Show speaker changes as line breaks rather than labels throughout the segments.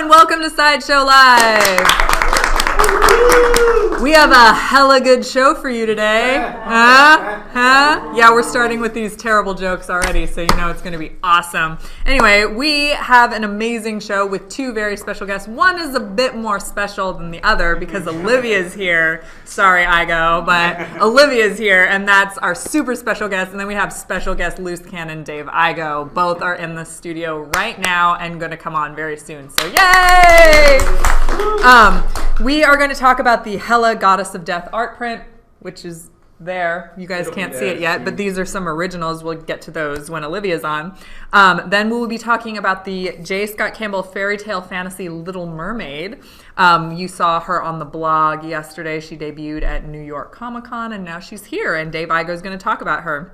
and welcome to Sideshow Live. We have a hella good show for you today. Yeah, we're starting with these terrible jokes already, so you know it's going to be awesome. Anyway, we have an amazing show with two very special guests. One is a bit more special than the other because Olivia's here. Sorry, Igo, but Olivia's here, and that's our super special guest. And then we have special guest Loose Cannon Dave Igo. Both are in the studio right now and going to come on very soon. So yay! We are going to talk about the Hela Goddess of Death art print, which is there. You guys can't see it yet, but these are some originals. We'll get to those when Olivia's on. Then we will be talking about the J. Scott Campbell fairy tale fantasy Little Mermaid. You saw her on the blog yesterday. She debuted at New York Comic Con, and now she's here, and Dave Igo is going to talk about her.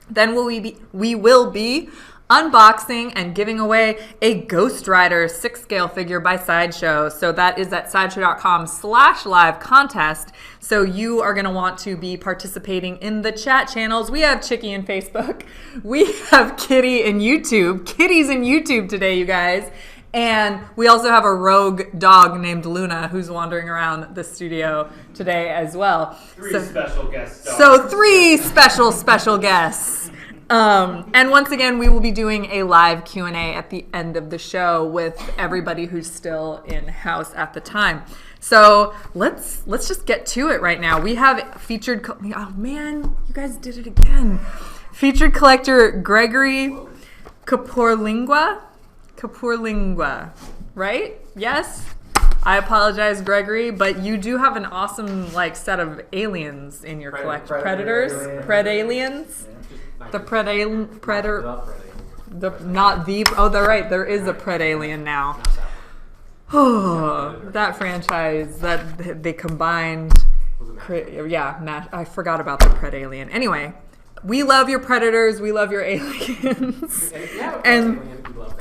Then we will be unboxing and giving away a Ghost Rider 6-scale figure by Sideshow. So that is at sideshow.com/live contest. So you are going to want to be participating in the chat channels. We have Chicky in Facebook. We have Kitty in YouTube. Kitty's in YouTube today, you guys. And we also have a rogue dog named Luna who's wandering around the studio today as well.
Three special guests.
So three special guests. And once again, we will be doing a live Q&A at the end of the show with everybody who's still in house at the time. So let's just get to it right now. We have featured. Oh man, you guys did it again. Featured collector Gregory Kapurlingua, right? Yes. I apologize, Gregory, but you do have an awesome set of aliens in your collection. Predators, Predaliens. The Predator. They're right. There is a Predalien now. Oh, that franchise that they combined. Yeah, I forgot about the Predalien. Anyway, we love your Predators. We love your aliens. And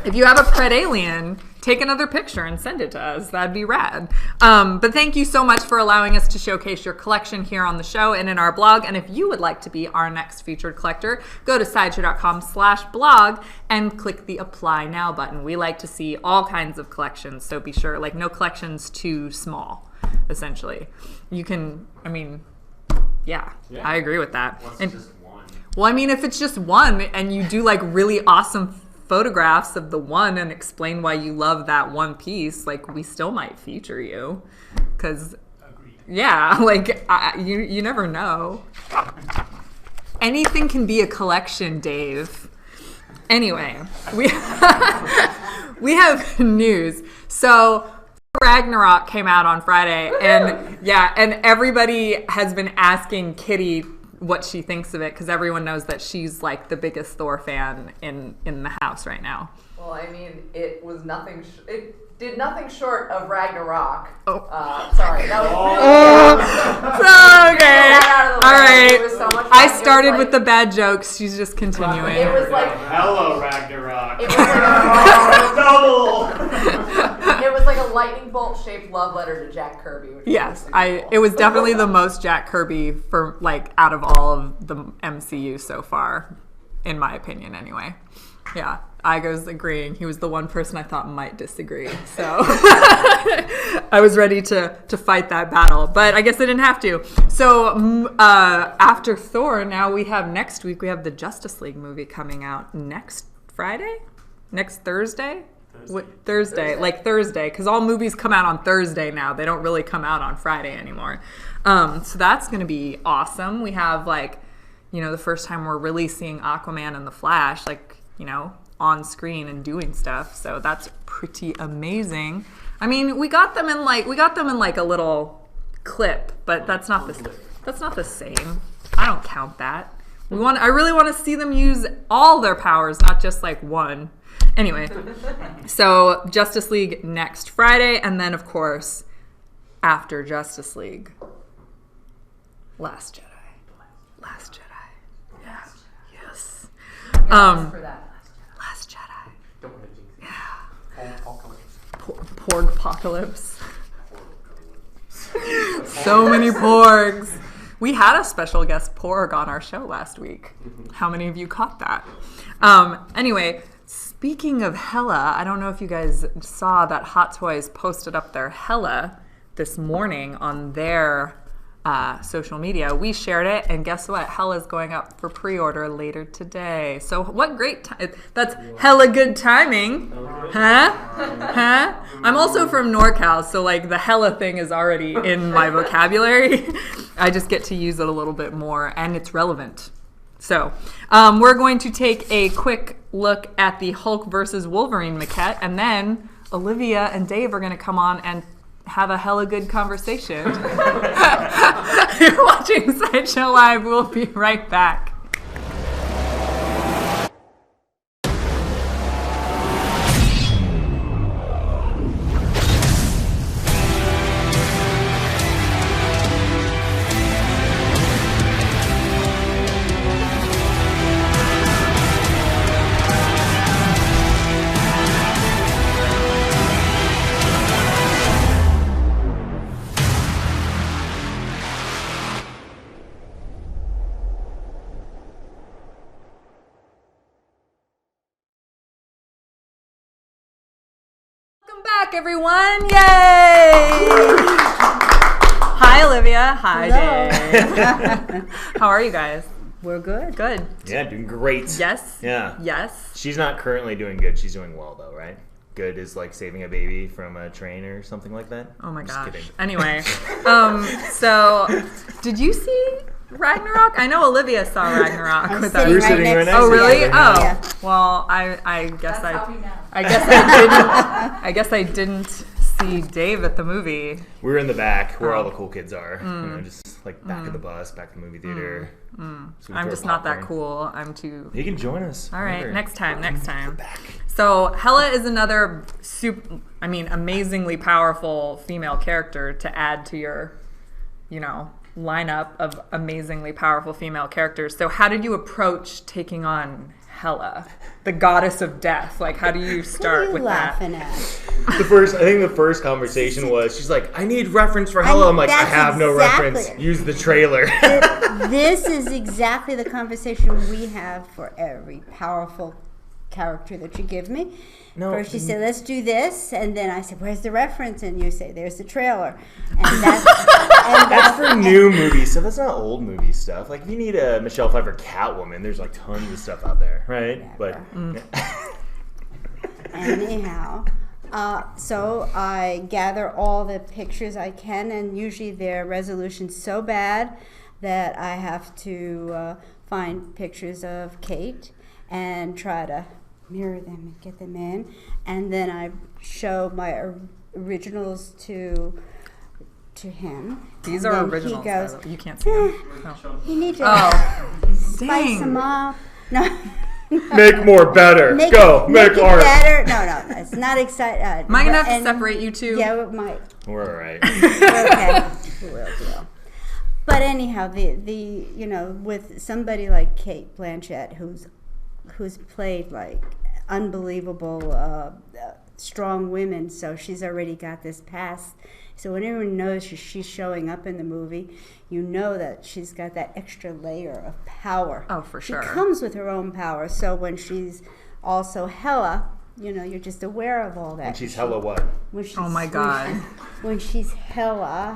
if you have a Predalien, take another picture and send it to us. That'd be rad. But thank you so much for allowing us to showcase your collection here on the show and in our blog. And if you would like to be our next featured collector, go to sideshow.com/blog and click the Apply Now button. We like to see all kinds of collections, so be sure, no collections too small, essentially. You can, yeah, I agree with that.
Just one?
Well, if it's just one and you do really awesome photographs of the one and explain why you love that one piece, we still might feature you, because yeah, you never know. Anything can be a collection, Dave. Anyway, we have news. So Ragnarok came out on Friday, and everybody has been asking Kitty what she thinks of it, because everyone knows that she's the biggest Thor fan in the house right now.
Well, it was nothing. It did nothing short of Ragnarok.
Oh.
Sorry, that was
okay. All right.
It was so much fun.
I started with the bad jokes. She's just continuing.
It was
hello Ragnarok.
It was
double.
It was like a lightning bolt shaped love letter to Jack Kirby. Which
Yes,
was cool.
It was definitely the most Jack Kirby for out of all of the MCU so far, in my opinion, anyway. Yeah, Igo's agreeing. He was the one person I thought might disagree, so I was ready to fight that battle, but I guess I didn't have to. So after Thor, now next week we have the Justice League movie coming out next Friday, next Thursday. Thursday, because all movies come out on Thursday now. They don't really come out on Friday anymore. So that's going to be awesome. We have the first time we're really seeing Aquaman and the Flash, on screen and doing stuff. So that's pretty amazing. We got them in a little clip, but that's not the same. I don't count that. I really want to see them use all their powers, not just one. Anyway, so Justice League next Friday, and then, of course, after Justice League, Last Jedi. Last Jedi. Yeah. Yes.
For that.
Last Jedi.
Don't want to jinx it.
Yeah. Porg apocalypse. So many porgs. We had a special guest porg on our show last week. How many of you caught that? Anyway, speaking of Hela, I don't know if you guys saw that Hot Toys posted up their Hela this morning on their social media. We shared it, and guess what? Hela's going up for pre-order later today. So what great time. That's hella good timing. Huh? I'm also from NorCal, so like the hella thing is already in my vocabulary. I just get to use it a little bit more, and it's relevant. So we're going to take a quick look at the Hulk versus Wolverine maquette, and then Olivia and Dave are going to come on and have a hella good conversation. You're watching Sideshow Live. We'll be right back. Welcome back, everyone. Yay! Hi, Olivia. Hi, Dave. How are you guys?
We're good.
Good.
Yeah, doing great.
Yes?
Yeah.
Yes.
She's not currently doing good. She's doing well, though, right? Good is like saving a baby from a train or something like that.
Oh my
Just
gosh.
kidding.
Anyway, so did you see Ragnarok? I know Olivia saw Ragnarok
I'm
with
sitting
You're
us.
right
sitting
next
right
to
Oh
next to
really?
Yeah.
Oh
Yeah.
well, I guess
That's how we know.
I guess I didn't. I guess I didn't see Dave at the movie.
We're in the back where all the cool kids are. You know, just like back of the bus, back to the movie theater. So we
I'm
throw
just not that
popcorn.
cool. I'm too.
You can join us.
All right,
whenever.
next time.
Back.
So Hela is another amazingly powerful female character to add to your, lineup of amazingly powerful female characters. So how did you approach taking on Hela, the goddess of death? Like, how do you start
What are you
with
laughing
that?
at?
I think the first conversation was, she's like, I need reference for Hela. I'm like, I
that's
have no
exactly
reference.
it.
Use the trailer.
This is exactly the conversation we have for every powerful character that you give me.
No.
First you say, let's do this, and then I say, where's the reference? And you say, there's the trailer. And that's,
That's for new movie stuff. That's not old movie stuff. Like, if you need a Michelle Pfeiffer Catwoman, there's like tons of stuff out there, right?
Whatever.
But
anyhow, so I gather all the pictures I can, and usually their resolution's so bad that I have to find pictures of Kate and try to mirror them and get them in, and then I show my originals to him.
These
and
are
then
originals.
He goes,
by the way. You can't see them. Oh,
you need to spice
dang.
them up. No.
make more better.
Make
Go.
it,
Make
make it
art.
better. No, it's not exciting.
Am I gonna have to separate you two?
Yeah, it might.
We're all right.
Okay, will. But anyhow, the with somebody like Kate Blanchett, who's played like unbelievable strong women, so she's already got this past. So when everyone knows she's showing up in the movie, you know that she's got that extra layer of power.
Oh, for sure.
She comes with her own power. So when she's also Hela, you're just aware of all that.
And she's hella what?
When she's,
Oh my God.
When she's Hela.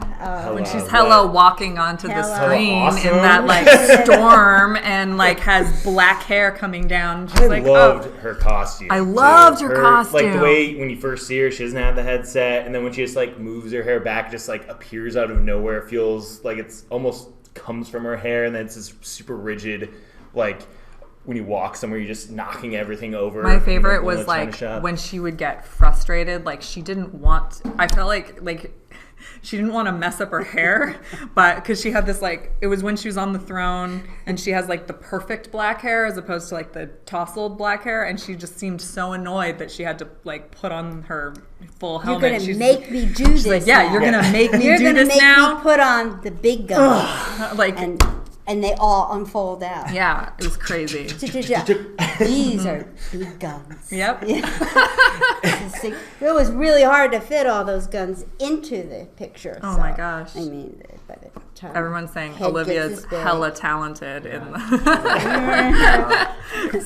When she's
what?
Hela walking onto the
Hela.
screen
Awesome.
in that like storm and like has black hair coming down. She's
I
like,
loved
oh,
her costume.
I loved her
Like
costume.
the way when you first see her, she doesn't have the headset, and then when she just like moves her hair back, it just like appears out of nowhere. It feels like it's almost comes from her hair, and then it's this super rigid, like when you walk somewhere, you're just knocking everything over.
my favorite
in a
was
China
like
shop.
when she would get frustrated. Like she didn't want. I felt like she didn't want to mess up her hair, but because she had this like it was when she was on the throne and she has like the perfect black hair as opposed to like the tousled black hair, and she just seemed so annoyed that she had to like put on her full
You're
helmet.
gonna
She's
make me do this.
like, yeah,
now.
you're gonna make me
You're
do
gonna
this
make
now.
me put on the big gun,
Like
and they all unfold out.
yeah, it was crazy.
These are big guns.
Yep.
It was really hard to fit all those guns into the picture.
Oh my gosh.
I mean, by the time
Everyone's saying
head
Olivia's
gets this big.
hella talented in the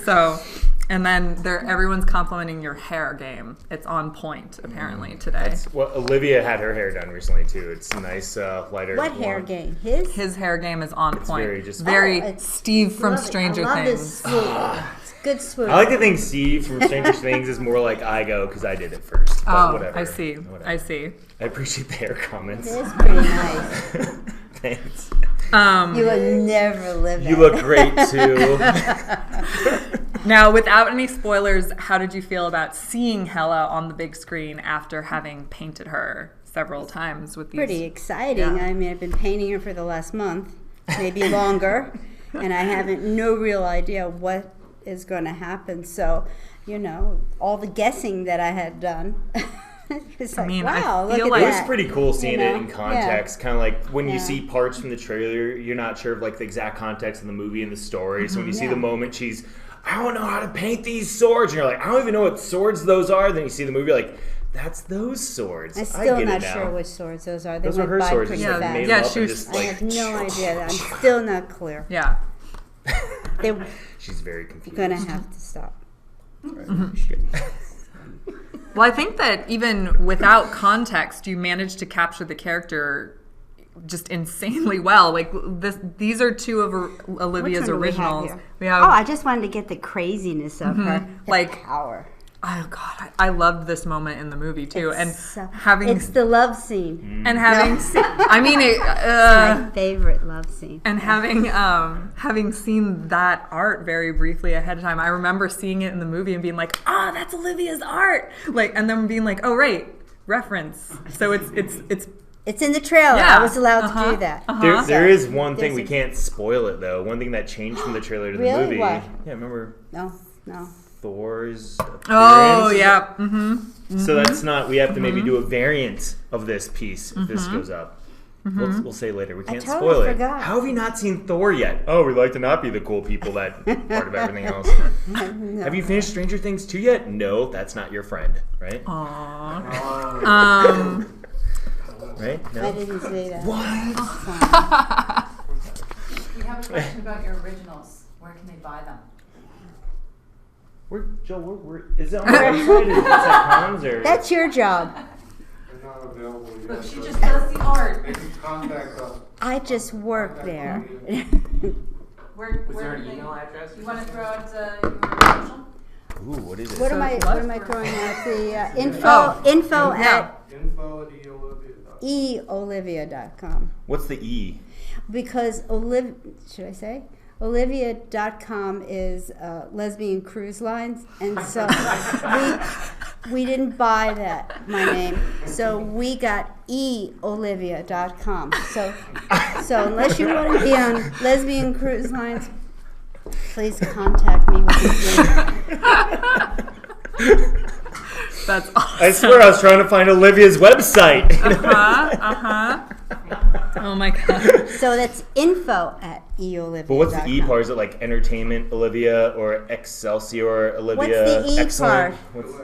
so And then everyone's complimenting your hair game. It's on point, apparently, today.
Well, Olivia had her hair done recently, too. It's nice, lighter.
What hair game? His?
His hair game is on point.
very
Very Steve from Stranger
I love
Things.
This swoop. It's good swoop.
I like to think Steve from Stranger Things is more like I go because I did it first. But whatever.
I see.
Whatever.
I see.
I appreciate the hair comments.
It is pretty nice.
Thanks.
You would never live
You
that.
look great, too.
Now, without any spoilers, how did you feel about seeing Hela on the big screen after having painted her several times with these?
Pretty exciting.
Yeah.
I mean, I've been painting her for the last month, maybe longer, and I haven't no real idea what is going to happen. So, all the guessing that I had done. It's like, wow, look at
like
it was
that.
pretty cool seeing it in
Yeah.
context. Kind of like when you
Yeah.
see parts from the trailer, you're not sure of like the exact context of the movie and the story. So when you see
Yeah.
the moment I don't know how to paint these swords, and you're like, I don't even know what swords those are. Then you see the movie, you're like, that's those swords.
I'm
I
still
get
not
it now.
sure which swords those are. They
Those
went
were her
by
swords.
pretty
Just like
Yeah.
made
Yeah,
them up
she
and
was-
just
I
like.
have no idea. I'm still not clear.
Yeah.
They're
She's very confused.
gonna have to stop.
Well, I think that even without context, you managed to capture the character just insanely well. Like these are two of Olivia's
Which one do we have
originals.
here?
We have,
Oh, I just wanted to get the craziness of her. The
Like-
power.
oh god, I loved this moment in the movie too, and
So-
having
it's the love scene.
and having seen, I mean,
My favorite love scene.
and having seen that art very briefly ahead of time, I remember seeing it in the movie and being like, "Ah, that's Olivia's art!" Like, and then being like, "Oh, right, reference." So it's
It's in the trailer.
Yeah.
I was allowed to
Uh-huh.
do that.
There is one thing
There's
we
a-
can't spoil it though. One thing that changed from the trailer to the
Really?
movie.
What?
Yeah, remember
No.
Thor's appearance?
oh yeah, mm-hmm.
So that's not. We have to maybe do a variant of this piece if this goes up. We'll say later. We can't
totally
spoil it.
forgot.
How have you not seen Thor yet? Oh, we like to not be the cool people that part of everything else.
No.
Have you finished Stranger Things 2 yet? No, that's not your friend, right? Right?
I
No.
didn't say that.
What?
We have a question about your originals. Where can they buy them?
Is it on the website? Is it at cons or?
That's your job.
They're not available yet.
Look, she
but
just does the art.
They can contact us.
I just work there.
Where
Was there
can
an
they-
email address?
You want to throw out your social?
Ooh, what is it?
What am I throwing out? The info
Yeah.
info@eolivia.com.
eolivia.com.
What's the E?
Because should I say? Olivia.com is lesbian cruise lines, and so we didn't buy that, my name, so we got eolivia.com. So unless you want to be on lesbian cruise lines, please contact me with your
That's awesome.
I swear I was trying to find Olivia's website.
Oh my god.
So that's info@eolivia.com.
But what's the E part? Is it like entertainment Olivia or Excelsior Olivia?
What's the E
Excellent?
part?
What's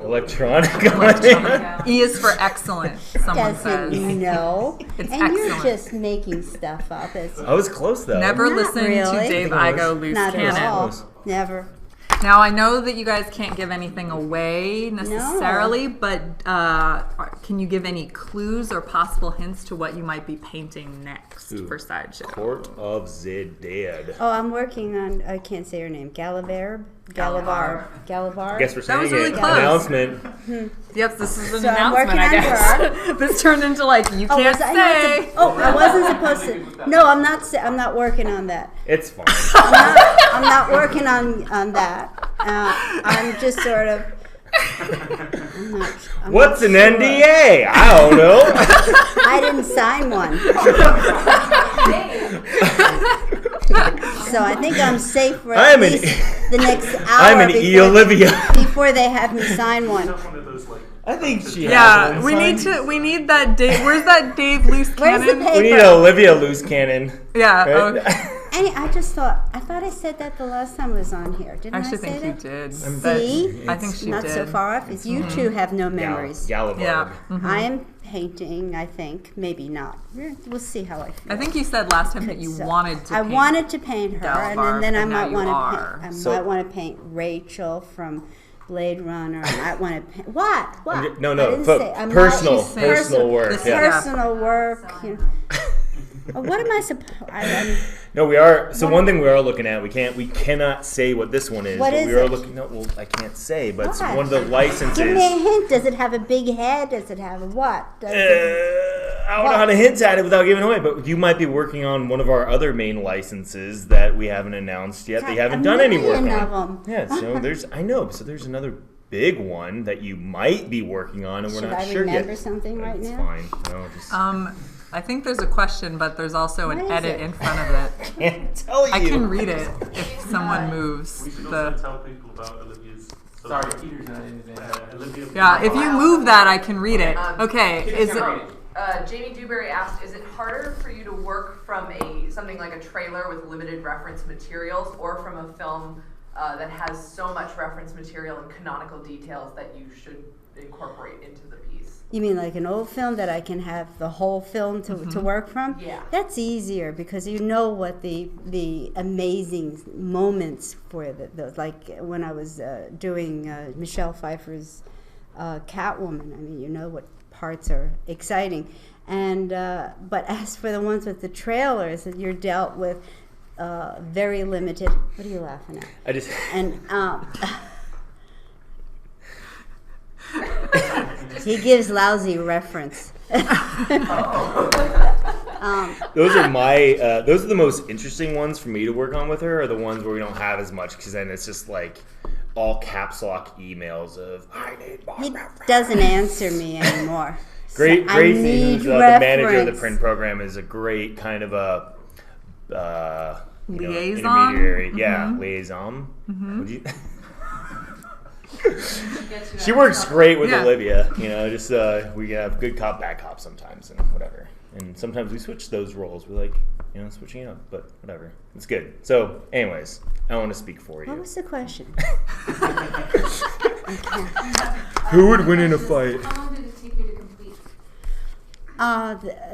Electronic.
electronic?
E is for excellent. Someone says.
Doesn't know.
It's
And you're
excellent.
just making stuff up. It's
I was close though.
Never
Not
listen to
really.
Dave
I think it
Igo
was.
loose
not
cannon.
at all.
Close.
Never.
Now I know that you guys can't give anything away necessarily, but can you give any clues or possible hints to what you might be painting next
Ooh.
for Sideshow?
Court of the Dead.
Oh, I'm working on, I can't say her name, Galavar.
Guess we're
That
saying
was really
it.
close.
Announcement.
Yep, this is an
So I'm
announcement,
working
I
on
guess. This turned into like you
Oh,
can't
was I not
say.
I wasn't supposed to. No, I'm not working on that.
It's fine.
I'm not working on that. I'm just sort of. I'm
What's
not
an
sure.
NDA? I don't know.
I didn't sign one. So I think I'm safe for at
I'm an-
least the next hour
I'm an E. Olivia.
before they have me sign one.
I think she has
Yeah,
one
we
signed.
need that Dave. Where's that Dave loose
Where's the
cannon?
paper?
We need an Olivia loose cannon.
Yeah.
Right?
Oh,
I thought I said that the last time I was on here. Didn't
I
I
actually
say
think you
that?
did.
See?
I think she
Not
did.
so far off as you two have no memories.
Gallivard.
Yeah.
I am painting, I think. Maybe not. We'll see how I feel.
I think you said last time that you
So,
wanted to
I
paint.
wanted to paint her,
Gallivard,
and then I
and now
might
you
want to
are.
paint. I
So-
might want to paint Rachel from Blade Runner. I might want to paint what?
No,
I didn't say- I'm not-
personal
She's saying-
personal work.
This-
Yeah.
Personal work. You know. What am I supposed?
No, we are. So one thing we are looking at, we cannot say what this one is.
What
but
is
we are
it?
looking. No, well, I can't say, but it's
What?
one of the licenses.
Give me a hint. Does it have a big head? Does it have a what? Does it,
I don't know how to hint at it without giving away, but you might be working on one of our other main licenses that we haven't announced yet. That you haven't done any work
million
on.
of 'em.
Yeah, so there's. I know. So there's another big one that you might be working on, and we're
Should
not
I
sure yet.
remember something right
It's
now?
fine. No, just
I think there's a question, but there's also an
What is
edit
it?
in front of it.
can't tell you.
I can read it if someone moves
We should also
the.
tell people about Olivia's.
Sorry, Peter's not in there.
Olivia.
Yeah, if you move that, I can read it.
Um,
Okay, is it?
Jamie Dewberry asked, is it harder for you to work from something like a trailer with limited reference materials, or from a film that has so much reference material and canonical details that you should incorporate into the piece?
You mean like an old film that I can have the whole film to work from?
Yeah.
That's easier because you know what the amazing moments for those, like when I was doing Michelle Pfeiffer's Catwoman. I mean, you know what parts are exciting, and but as for the ones with the trailers, you're dealt with very limited. What are you laughing at?
I just.
And he gives lousy reference.
Those are my. Those are the most interesting ones for me to work on with her. Are the ones where we don't have as much, because then it's just like all caps lock emails of I need more
He
reference."
doesn't answer me anymore.
Great,
So
great.
I need
Who's the manager of the
reference.
print program is a great kind of a
Liaison?
intermediary. Yeah, liaison. Would you? She works great with
Yeah.
Olivia. You know, just we have good cop, bad cop sometimes, and whatever. And sometimes we switch those roles. We like, switching it up, but whatever. It's good. So, anyways, I don't want to speak for
What
you.
was the question?
Who would win in a fight?
How long did it take you to complete?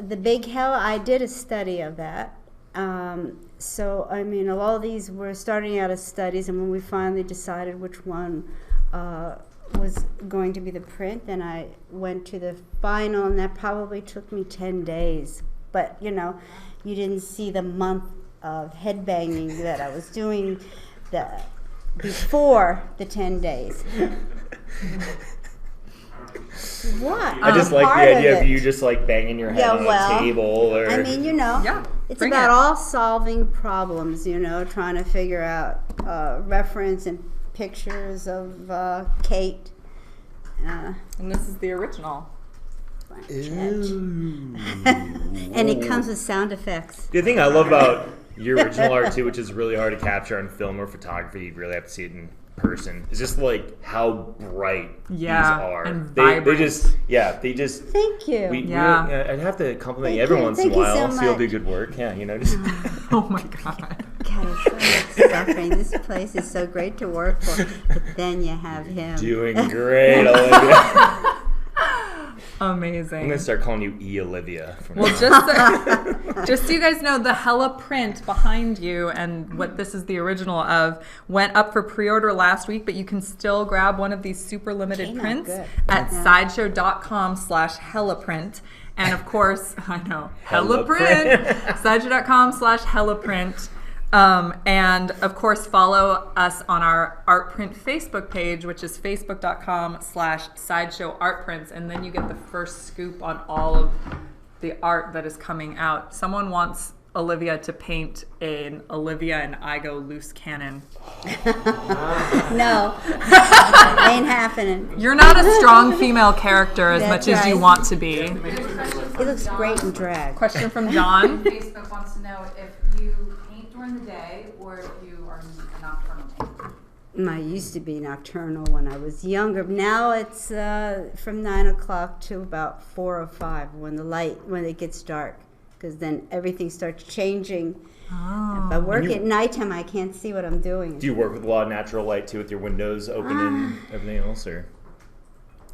The big hell, I did a study of that. So, I mean, all these were starting out as studies, and when we finally decided which one was going to be the print, then I went to the final, and that probably took me 10 days. But, you didn't see the month of headbanging that I was doing before the 10 days. What?
I just like
Part
the idea of
it.
you just like banging your head
Yeah,
on
well,
a table, or
I mean,
Yeah,
it's
bring
about
it.
all solving problems, trying to figure out reference and pictures of Kate.
And this is the original.
And it comes with sound effects.
the thing I love about your original art too, which is really hard to capture on film or photography, you really have to see it in person. It's just like how bright
Yeah,
these are.
and
They
vibrant.
just.
Thank you.
Yeah.
I'd have to compliment
Thank
you every
you.
once
Thank
in a
you so
while. So you'll do
much.
good work. Yeah, just.
Oh my god.
God, it's so much suffering. This place is so great to work for, but then you have him.
Doing great, Olivia.
Amazing.
I'm gonna start calling you E. Olivia. From
Well,
now on.
just so you guys know, the Hela print behind you and what this is the original of went up for pre-order last week, but you can still grab one of these super limited
Came out
prints
good.
at
Yeah.
sideshow.com/helaprint. And of course, I know,
Hela
Hela print.
print.
sideshow.com/helaprint. And of course, follow us on our art print Facebook page, which is facebook.com/sideshowartprints. And then you get the first scoop on all of the art that is coming out. Someone wants Olivia to paint an Olivia and Igo loose cannon.
No, ain't happening.
You're not a strong female character as
That's
much as you
right.
want to be.
There's a question
It
from
looks
John.
great in drag.
Question from John.
Facebook wants to know if you paint during the day or if you are a nocturnal painter.
I used to be nocturnal when I was younger. Now it's from 9 o'clock to about 4 or 5 when it gets dark. because then everything starts changing.
Oh.
If I work
And you-
at nighttime, I can't see what I'm doing.
Do you work with a lot of natural light too, with your windows open and everything else, or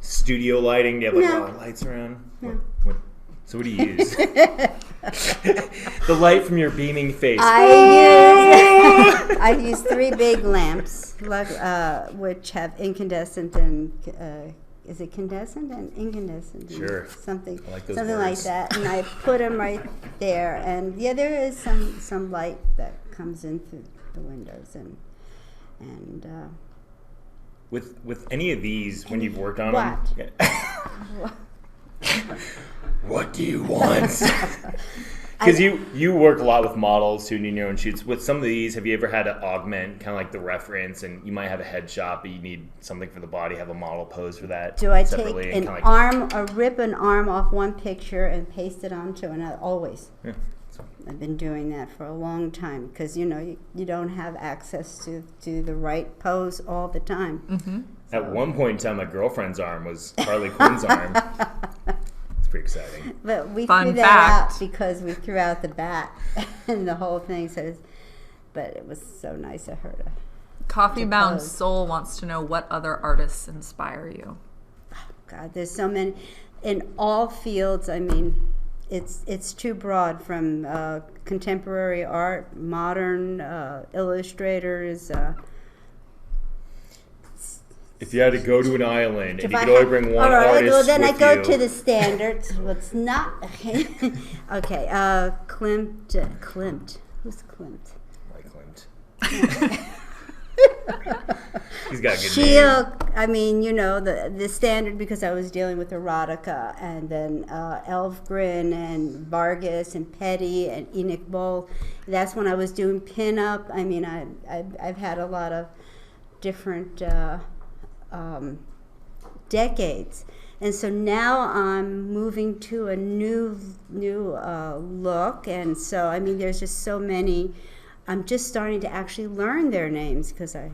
studio lighting? Do you have like a
No.
lot of lights around?
No.
So what do you use? The light from your beaming face.
I use 3 big lamps, which have incandescent and is it condensant and incandescent?
Sure.
Something,
I like those
something like
words.
that. And I put them right there. And yeah, there is some light that comes in through the windows and
With any of these, when you've worked on
What?
them. What do you want? Because you work a lot with models too, doing your own shoots. With some of these, have you ever had to augment kind of like the reference, and you might have a headshot, but you need something for the body, have a model pose for that?
do I take
separately, and
an
kinda like,
arm or rip an arm off one picture and paste it onto another? Always.
Yeah.
I've been doing that for a long time because you don't have access to the right pose all the time.
Mm-hmm.
At one point in time, my girlfriend's arm was Harley Quinn's arm. It's pretty exciting.
But we
Fun
threw that
fact.
out because we threw out the bat and the whole thing says. But it was so nice of her to.
Coffee Bound
pose.
Soul wants to know what other artists inspire you.
God, there's so many in all fields. I mean, it's too broad from contemporary art, modern illustrators.
If you had to go to an island and
If
you
I
could only
had-
bring one
all right,
artist
well, then
with
I go
you,
to the standards. What's not okay? Klimt. Who's Klimt?
Like Clint. He's got a good
She,
name.
I mean, the standard because I was dealing with erotica, and then Elfgren and Vargas and Petty and Enoch Boll. That's when I was doing pinup. I mean, I've had a lot of different decades, and so now I'm moving to a new look, and so I mean, there's just so many. I'm just starting to actually learn their names because I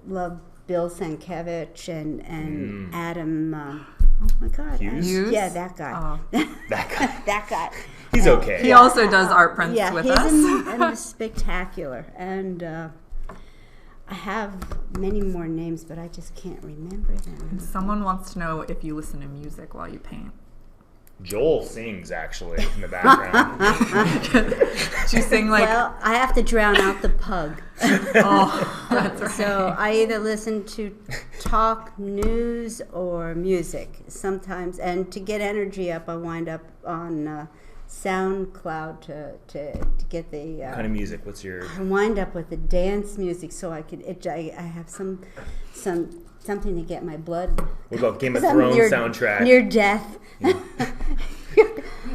love Bill Sienkiewicz and Adam. Oh my God,
Hughes?
yeah, that guy.
Oh.
That guy.
That guy.
He's okay.
He also does art prints
Yeah,
with
he's
us.
spectacular, and I have many more names, but I just can't remember them.
Someone wants to know if you listen to music while you paint.
Joel sings actually in the background.
Do you sing like,
Well, I have to drown out the pug.
oh, that's right.
So I either listen to talk, news, or music sometimes. And to get energy up, I wind up on SoundCloud to get the.
What kind of music? What's your?
I wind up with the dance music, so I could. I have something to get my blood.
What about Game of
'Cause I'm
Thrones soundtrack?
Near death.
You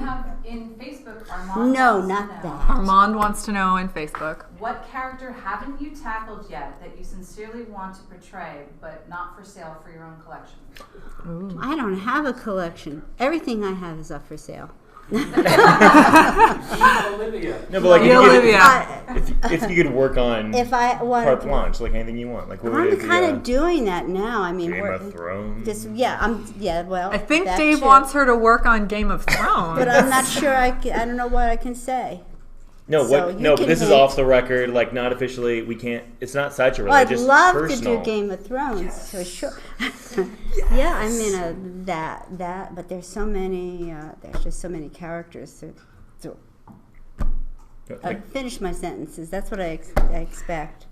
have in Facebook Armand.
No,
wants to
not
know,
that.
Armand wants to know in Facebook.
What character haven't you tackled yet that you sincerely want to portray, but not for sale for your own collection?
Ooh.
I don't have a collection. Everything I have is up for sale.
Olivia.
No, but like
Yeah, Olivia.
if you could work on
If I wanted
carte
to,
blanche, like anything you want, like what would
I'm
it be?
kind of doing that now. I mean,
Game
we're-
of Thrones.
Well,
I think
that
Dave
too.
wants her to work on Game of Thrones.
But I'm not sure. I don't know what I can say.
No,
So
what?
you
No,
can
but this is
hint.
off the record. Like not officially. We can't. It's not Sideshow
Well, I'd
related.
love
Personal.
to do Game of Thrones. So sure. Yeah, I mean that. But there's so many. There's just so many characters. Finish my sentences. That's what I expect.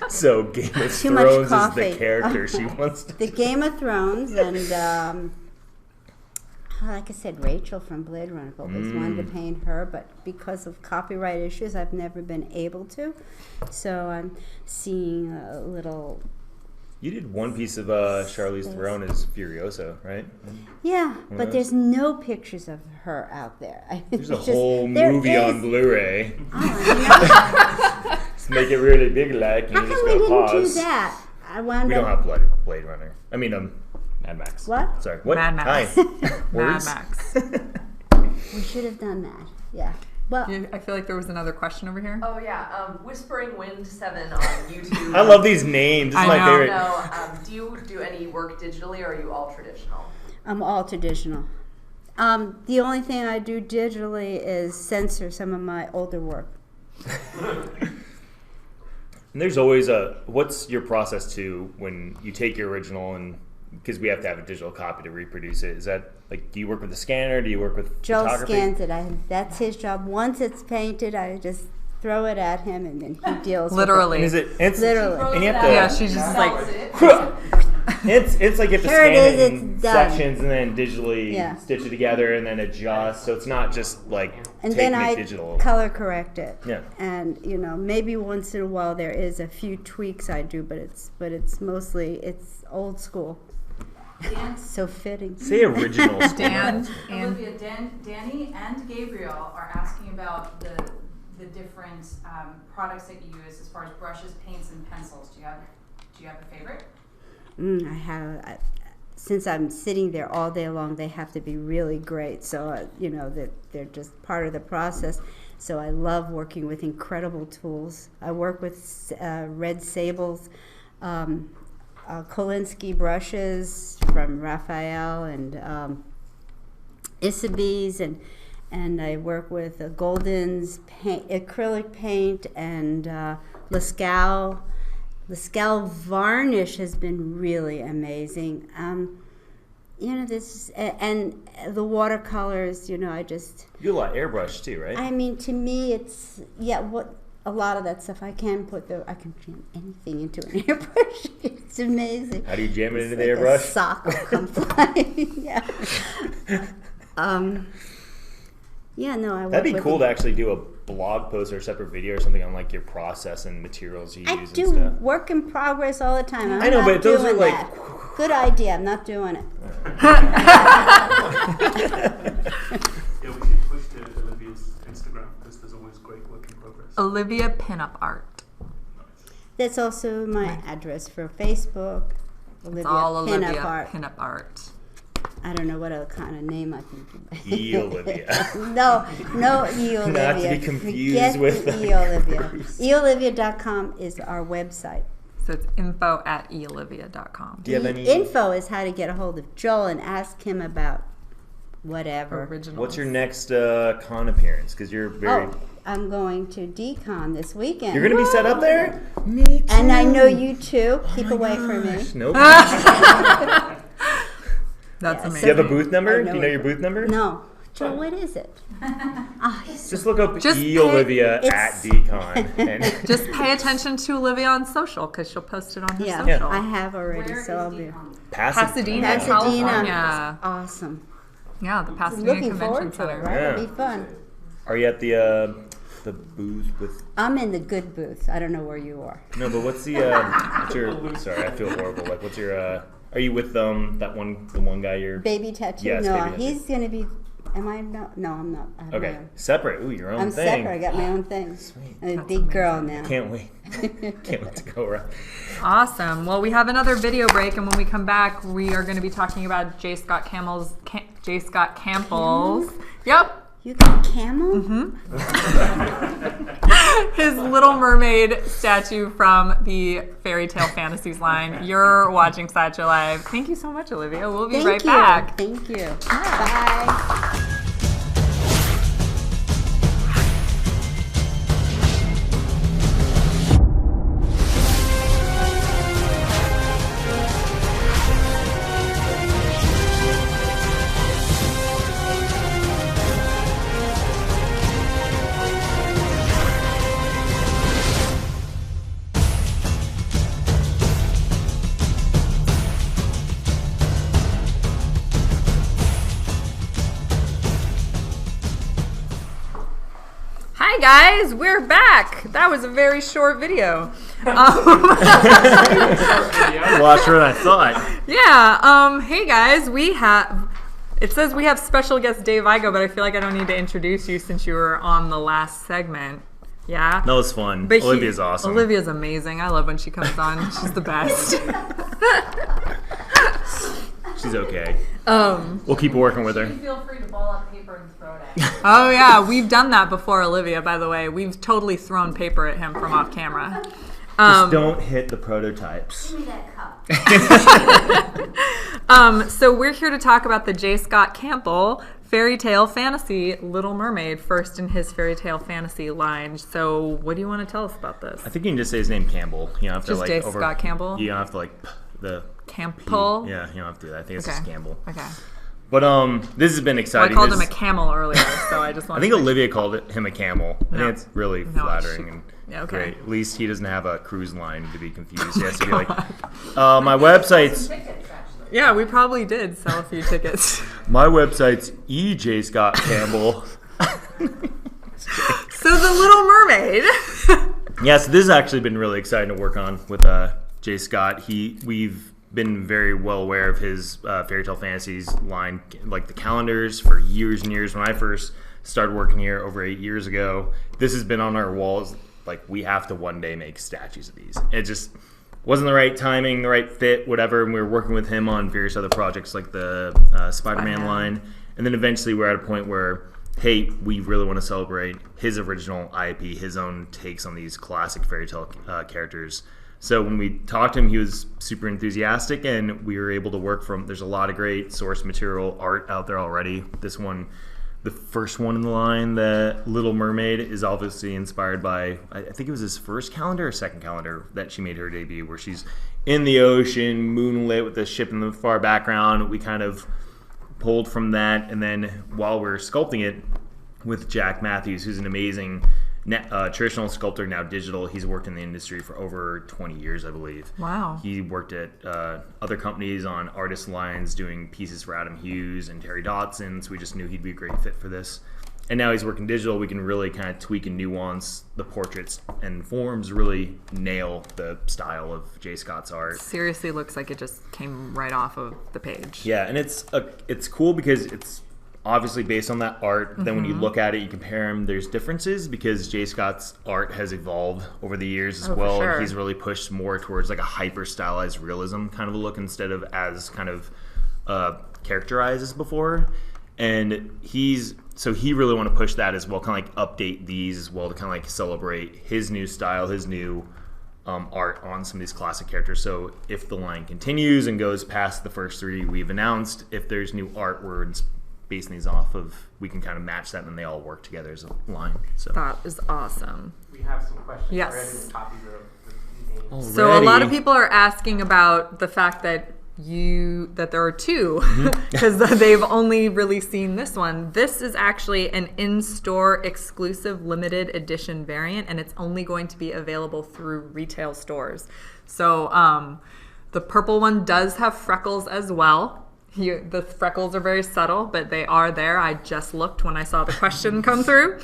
So Game of
Too much
Thrones is
coffee.
the character she wants to.
The Game of Thrones and. Like I said, Rachel from Blade Runner. I've always wanted to paint her, but because of copyright issues, I've never been able to. So I'm seeing a little.
You did one piece of Charlize Theron as Furiosa, right?
Yeah,
of
but
those?
there's no pictures of her out there.
There's a
It's just-
whole
there
movie
is-
on Blu-ray.
Oh,
Just make it really big, like, and
how
you
come
just
we
go
didn't
pause.
do that? I wound
We don't
up.
have Blade Runner. I mean, Mad Max.
What?
Sorry. What?
Mad Max.
Hi.
Mad
Words?
Max.
We should have done that. Yeah. Well,
I feel like there was another question over here.
Oh yeah, Whispering Wind 7 on YouTube.
I love these names. This is
I
my
know.
favorite.
Do you do any work digitally, or are you all traditional?
I'm all traditional. The only thing I do digitally is censor some of my older work.
And there's always what's your process too when you take your original and because we have to have a digital copy to reproduce it? Is that like, do you work with a scanner? Do you work with
Joe
photography?
scans it. That's his job. Once it's painted, I just throw it at him, and then he deals
Literally.
And is it? It's,
Literally.
And you have to.
Yeah, she's just like,
It's like you have to
Here it
scan
is,
it in
it's done.
sections and then digitally
Yeah.
stitch it together and then adjust. So it's not just like
And
taking
then
it
I
digital.
color correct it.
Yeah.
And maybe once in a while there is a few tweaks I do, but it's mostly old school.
Dan,
So fitting.
Say original.
Dan and
Olivia, Danny and Gabriel are asking about the different products that you use as far as brushes, paints, and pencils. Do you have a favorite?
I have. Since I'm sitting there all day long, they have to be really great. So that they're just part of the process. So I love working with incredible tools. I work with Red Sables, Kolinsky brushes from Raphael and Isabes, and I work with Golden's acrylic paint and Lascaux. Lascaux varnish has been really amazing. This and the watercolors. I just.
You do a lot of airbrush too, right?
I mean, to me, it's a lot of that stuff. I can jam anything into an airbrush. It's amazing.
How do you jam it
It's
into the
like a
airbrush?
sock will come flying. Yeah. Yeah. No, I.
That'd be
work with
cool to actually do a blog post or a separate video or something on like your process and materials you
I
use
do
and stuff.
work in progress all the time. I'm
I know,
not
but those are
doing
like-
that. Good idea. I'm not doing it.
Yeah, we should push to Olivia's Instagram because there's always great work in progress.
Olivia Pinup Art.
That's also my address for Facebook.
It's all Olivia
Pinup Art.
Pinup Art.
I don't know what other kind of name I can give.
E-Olivia.
No E-Olivia.
Not to be confused
Forget
with
the E-Olivia. E-Olivia.com is our website.
So it's info@eolivia.com.
Do you have
The
any?
info is how to get a hold of Joel and ask him about whatever.
Original.
What's your next con appearance? Because you're very.
Oh, I'm going to Decon this weekend.
You're gonna be set up there. Me too.
And I know you too. Keep away from me.
Nope.
That's
Yeah,
amazing.
Do you have a booth number?
I
Do you
know
know
it.
your booth number?
No. Joel, what is it? Oh,
Just look up
Just
E-Olivia
pay-
at
it's-
Decon. And
Just pay attention to Olivia on social because she'll post it on her
yeah,
social.
I have already,
Where
so I'll
is
be.
Decon?
Pasadena,
Pasadena.
California.
Awesome.
Yeah, the Pasadena
Looking
Convention
forward to it,
Center.
right?
Yeah.
It'll be fun.
Are you at the booth with?
I'm in the good booth. I don't know where you are.
No, but what's your? Sorry, I feel horrible. Like, what's your? Are you with the one guy you're?
Baby tattoo?
Yes,
no,
baby tattoo.
he's going to be. Am I? No, I'm not. I have my
Okay,
own.
separate. Ooh, your own
I'm
thing.
separate. I got my own thing.
Sweet.
I'm a big girl now.
Can't wait. Can't wait to go around.
Awesome. Well, we have another video break, and when we come back, we are going to be talking about J. Scott Campbell's. Yep.
You got camel?
His Little Mermaid statue from the Fairy Tale Fantasies line. You're watching Sideshow Live. Thank you so much, Olivia. We'll be
Thank
right
you.
back.
Thank you. Bye.
Hi guys, we're back. That was a very short video.
Well, sure I thought.
Yeah. Hey guys, it says we have special guest Dave Igo, but I feel like I don't need to introduce you since you were on the last segment. Yeah.
That was fun.
But
Olivia's awesome.
Olivia's amazing. I love when she comes on. She's the best.
She's okay.
Um,
We'll keep working with her.
Feel free to ball up paper and throw it at him.
oh yeah, we've done that before, Olivia. By the way, we've totally thrown paper at him from off camera.
Just don't hit the prototypes.
Give me that cup.
So we're here to talk about the J. Scott Campbell fairy tale fantasy Little Mermaid, first in his fairy tale fantasy line. So what do you want to tell us about this?
I think you can just say his name Campbell. You don't have to
Just J. Scott Campbell?
You don't have to the
Campbell?
P. Yeah, you don't have to do that. I think it's
Okay.
just Campbell.
Okay.
But this has been
Well, I
exciting.
called him a
This-
camel earlier, so I just want
I think Olivia called him a camel. I
No.
think it's really
No,
flattering and
Yeah, okay.
great. At least he doesn't have a cruise line to be confused. He has to be like, my website's
Tickets, actually.
Yeah, we probably did sell a few tickets.
my website's EJ Scott Campbell.
So the Little Mermaid.
Yes, this has actually been really exciting to work on with J. Scott. We've been very well aware of his fairy tale fantasies line, like the calendars, for years and years. When I first started working here over 8 years ago, this has been on our walls. Like, we have to one day make statues of these. It just wasn't the right timing, the right fit, whatever. And we were working with him on various other projects like the Spider-Man line. And then eventually we're at a point where, hey, we really want to celebrate his original IP, his own takes on these classic fairy tale characters. So when we talked to him, he was super enthusiastic, and we were able to work from, there's a lot of great source material art out there already. This one, the first one in the line, the Little Mermaid, is obviously inspired by, I think it was his first calendar or second calendar that she made her debut, where she's in the ocean, moonlit with the ship in the far background. We kind of pulled from that, and then while we're sculpting it with Jack Matthews, who's an amazing traditional sculptor, now digital. He's worked in the industry for over 20 years, I believe.
Wow.
He worked at other companies on artist lines doing pieces for Adam Hughes and Terry Dodson, so we just knew he'd be a great fit for this. And now he's working digital. We can really kind of tweak and nuance the portraits and forms, really nail the style of J. Scott's art.
Seriously looks like it just came right off of the page.
Yeah, and it's cool because it's obviously based on that art. Then when you look at it, you compare them, there's differences because J. Scott's art has evolved over the years as
Oh, for
well.
sure.
And he's really pushed more towards like a hyper stylized realism kind of a look instead of as kind of characterized as before. And he really want to push that as well, kind of like update these as well to kind of like celebrate his new style, his new art on some of these classic characters. So if the line continues and goes past the first three we've announced, if there's new art words basing these off of, we can kind of match that and they all work together as a line. So
That is awesome.
We have some questions
Yes.
already with copies of the names.
So a lot of
Already.
people are asking about the fact that there are two, because they've only really seen this one. This is actually an in-store exclusive limited edition variant, and it's only going to be available through retail stores. So the purple one does have freckles as well. The freckles are very subtle, but they are there. I just looked when I saw the question come through.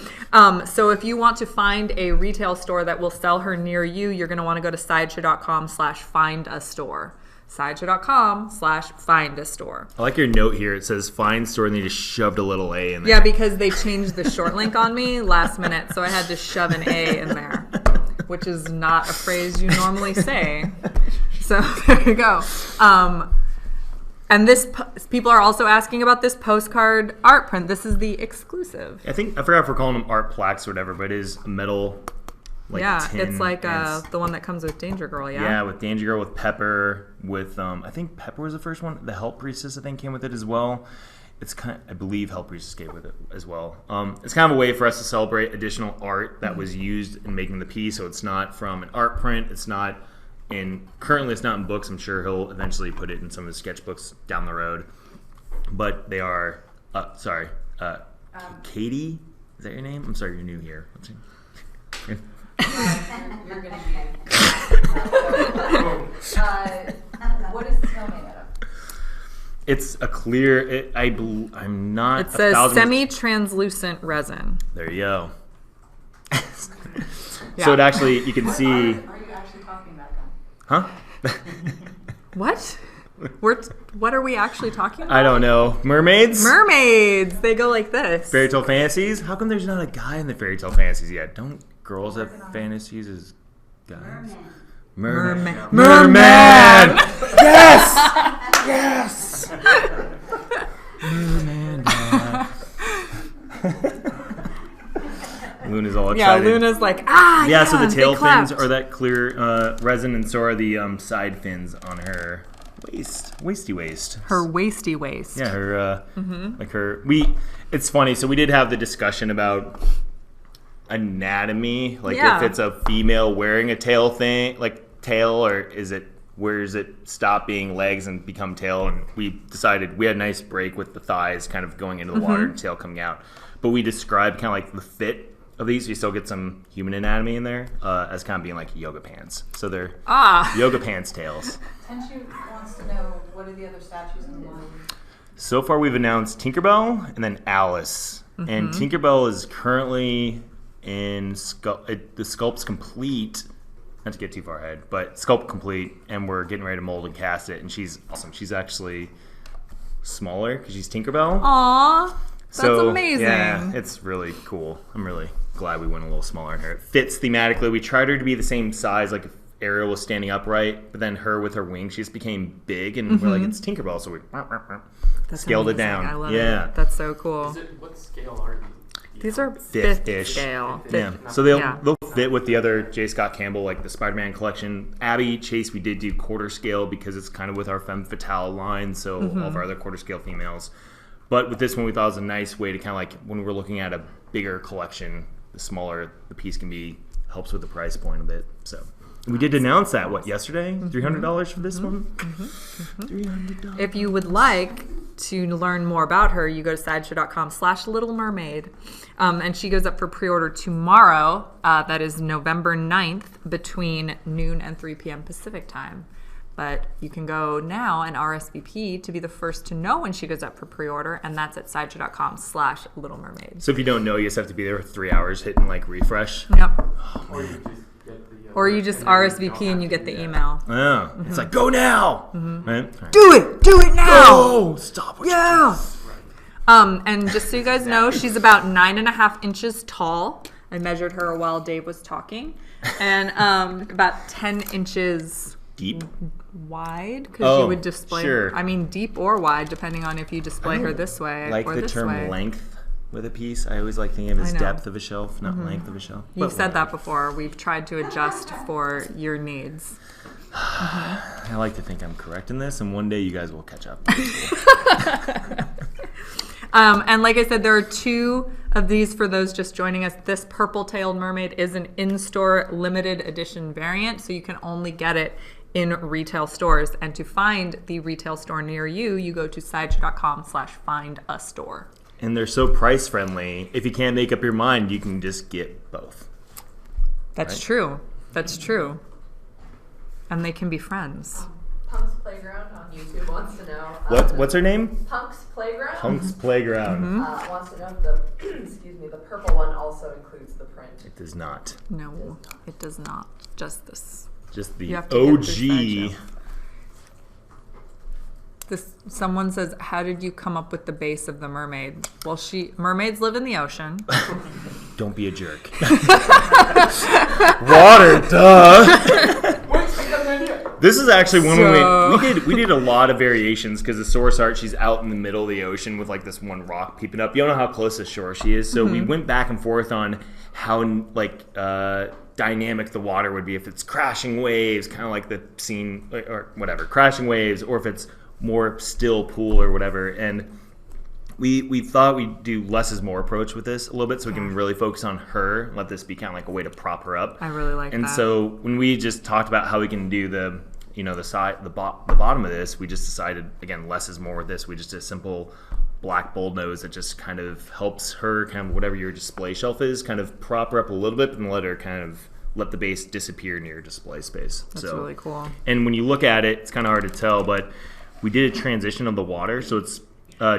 So if you want to find a retail store that will sell her near you, you're going to want to go to sideshow.com/find-a-store. Sideshow.com/find-a-store.
I like your note here. It says find store and they just shoved a little A in there.
Yeah, because they changed the short link on me last minute, so I had to shove an A in there, which is not a phrase you normally say. So there you go. And people are also asking about this postcard art print. This is the exclusive.
I forgot if we're calling them art plaques or whatever, but it is a metal tin,
it's like
and it's-
the one that comes with Danger Girl, yeah?
Yeah, with Danger Girl, with Pepper, with I think Pepper was the first one. The Help Priestess, I think, came with it as well. It's I believe Help Priestess came with it as well. It's kind of a way for us to celebrate additional art that was used in making the piece. So it's not from an art print. Currently it's not in books. I'm sure he'll eventually put it in some of his sketchbooks down the road. But they are, Katie, is that your name? I'm sorry, you're new here.
You're gonna be. What is the snow made out of?
It's a clear. I'm not.
It says semi-translucent resin.
There you go.
Yeah.
So it actually, you can see.
Are you actually talking about them?
Huh?
What? What are we actually talking about?
I don't know. Mermaids?
Mermaids. They go like this.
Fairy tale fantasies? How come there's not a guy in the fairy tale fantasies yet? Don't girls have fantasies as guys?
Merman.
Merman.
Yes! Yes! Luna's all
Yeah,
excited.
Luna's like,
So the tail
they clapped.
fins are that clear resin, and so are the side fins on her waisty waist.
Her waisty waist.
Yeah, her like her. It's funny. So we did have the discussion about anatomy, like
Yeah.
if it's a female wearing a tail, or where does it stop being legs and become tail? And we decided we had a nice break with the thighs kind of going into the water and tail coming out. But we described kind of like the fit of these. You still get some human anatomy in there as kind of being like yoga pants. So they're yoga pants tails.
Tenchu wants to know, what are the other statues in the line?
So far we've announced Tinkerbell and then Alice. And Tinkerbell is currently in the sculpt's complete. Not to get too far ahead, but sculpt complete, and we're getting ready to mold and cast it. And she's awesome. She's actually smaller because she's Tinkerbell.
Aw, that's amazing.
Yeah, it's really cool. I'm really glad we went a little smaller in her. It fits thematically. We tried her to be the same size, like if Ariel was standing upright, but then her with her wings, she just became big, and we're like, it's Tinkerbell, so we
That's
scaled it
amazing.
down.
I love
Yeah.
it. That's so cool.
What scale are these?
These are
Fifth-ish.
scale.
Yeah, so they'll fit with the other J. Scott Campbell, like the Spider-Man collection. Abby Chase, we did do quarter scale because it's kind of with our femme fatale line, so all of our other quarter scale females. But with this one, we thought it was a nice way to kind of like, when we're looking at a bigger collection, the smaller the piece can be, helps with the price point a bit. So we did announce that, yesterday? $300 for this one? $300.
If you would like to learn more about her, you go to sideshow.com/Little Mermaid. And she goes up for pre-order tomorrow. That is November 9th between noon and 3 p.m. Pacific time. But you can go now and RSVP to be the first to know when she goes up for pre-order, and that's at sideshow.com /Little Mermaid.
So if you don't know, you just have to be there for 3 hours hitting like refresh.
Yep.
Or you just get the.
Or you just RSVP and you get the email.
Oh, it's like, go now! Right?
Do it now!
Oh, stop what
Yeah. And just so you guys know, she's about 9.5 inches tall. I measured her while Dave was talking, and about 10 inches
deep.
wide, because you would display.
Sure.
I mean, deep or wide, depending on if you display her this way
Like
or
the
this
term
way.
length with a piece. I always like thinking of it as
I know.
depth of a shelf, not length of a shelf.
You've
But
said that before. We've tried to adjust for your needs.
I like to think I'm correct in this, and one day you guys will catch up.
And like I said, there are 2 of these for those just joining us. This purple-tailed mermaid is an in-store limited edition variant, so you can only get it in retail stores. And to find the retail store near you, you go to sideshow.com/find-a-store.
And they're so price friendly. If you can't make up your mind, you can just get both.
That's
Right.
true. That's true. And they can be friends.
Punk's Playground on YouTube wants to know.
What's her name?
Punk's Playground
Punk's Playground.
wants to know if the the purple one also includes the print.
It does not.
No, it does not. Just this.
Just the
You have to get through
OG.
Sideshow. Someone says, how did you come up with the base of the mermaid? Well, mermaids live in the ocean.
Don't be a jerk. Water, duh. This is actually one we did a lot of variations because the source art, she's out in the middle of the ocean with like this one rock peeping up. You don't know how close to shore she is, so we went back and forth on how dynamic the water would be, if it's crashing waves, kind of like the scene or whatever, crashing waves, or if it's more still pool or whatever. And we thought we'd do less is more approach with this a little bit, so we can really focus on her and let this be kind of like a way to prop her up.
I really like that.
And so when we just talked about how we can do the bottom of this, we just decided, again, less is more with this. We just did a simple black bold nose that just kind of helps her, kind of whatever your display shelf is, kind of prop her up a little bit and let her kind of let the base disappear near your display space.
That's really cool.
And when you look at it, it's kind of hard to tell, but we did a transition of the water, so it's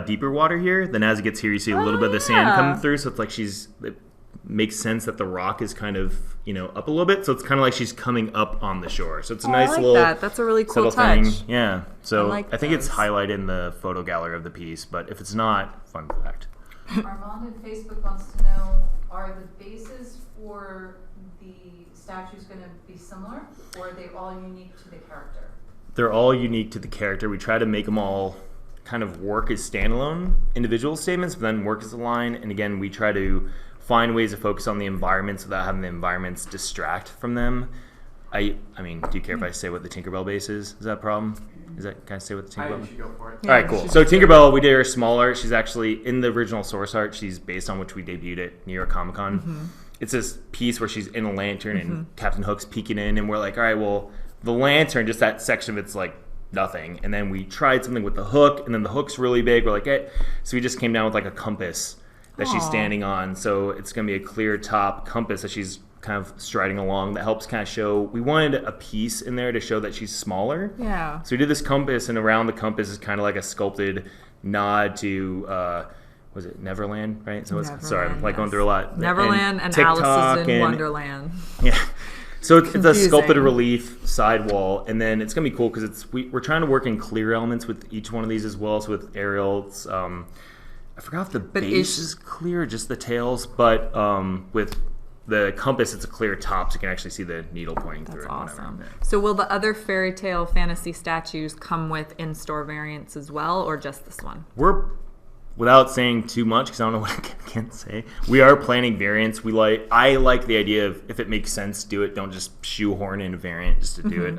deeper water here. Then as it gets here, you see a little bit of the sand coming through, so it's like it makes sense that the rock is kind of, up a little bit, so it's kind of like she's coming up on the shore. So it's a nice
I like
little
that. That's a really cool
subtle
touch.
thing. Yeah. So
I like
I think it's
those.
highlighted in the photo gallery of the piece, but if it's not, fun fact.
Armand on Facebook wants to know, are the bases for the statues going to be similar, or are they all unique to the character?
They're all unique to the character. We try to make them all kind of work as standalone individual statements, but then work as a line. And again, we try to find ways to focus on the environments without having the environments distract from them. I mean, do you care if I say what the Tinkerbell base is? Is that a problem? Can I say what the Tinkerbell?
You should go for it.
All right, cool. So Tinkerbell, we did her smaller. She's actually in the original source art. She's based on which we debuted at New York Comic Con. It's this piece where she's in a lantern and Captain Hook's peeking in, and we're like, all right, well, the lantern, just that section of it's like nothing. And then we tried something with the hook, and then the hook's really big. We're like, eh. So we just came down with like a compass that she's standing on. So it's going to be a clear top compass that she's kind of striding along that helps kind of show. We wanted a piece in there to show that she's smaller.
Yeah.
So we did this compass, and around the compass is kind of like a sculpted nod to was it Neverland, right? So it's, sorry, I'm like going through a lot.
Neverland and
TikTok
Alice in Wonderland.
Yeah. So it's a
Confusing.
sculpted relief sidewall, and then it's gonna be cool because we're trying to work in clear elements with each one of these as well. So with Ariel, it's I forgot if the base is clear, or just the tails, but with the compass, it's a clear top, so you can actually see the needle pointing through it.
That's awesome.
Whatever.
So will the other fairy tale fantasy statues come with in-store variants as well, or just this one?
We're, without saying too much, because I don't know what I can say, we are planning variants. I like the idea of, if it makes sense, do it. Don't just shoehorn in a variant just to do it.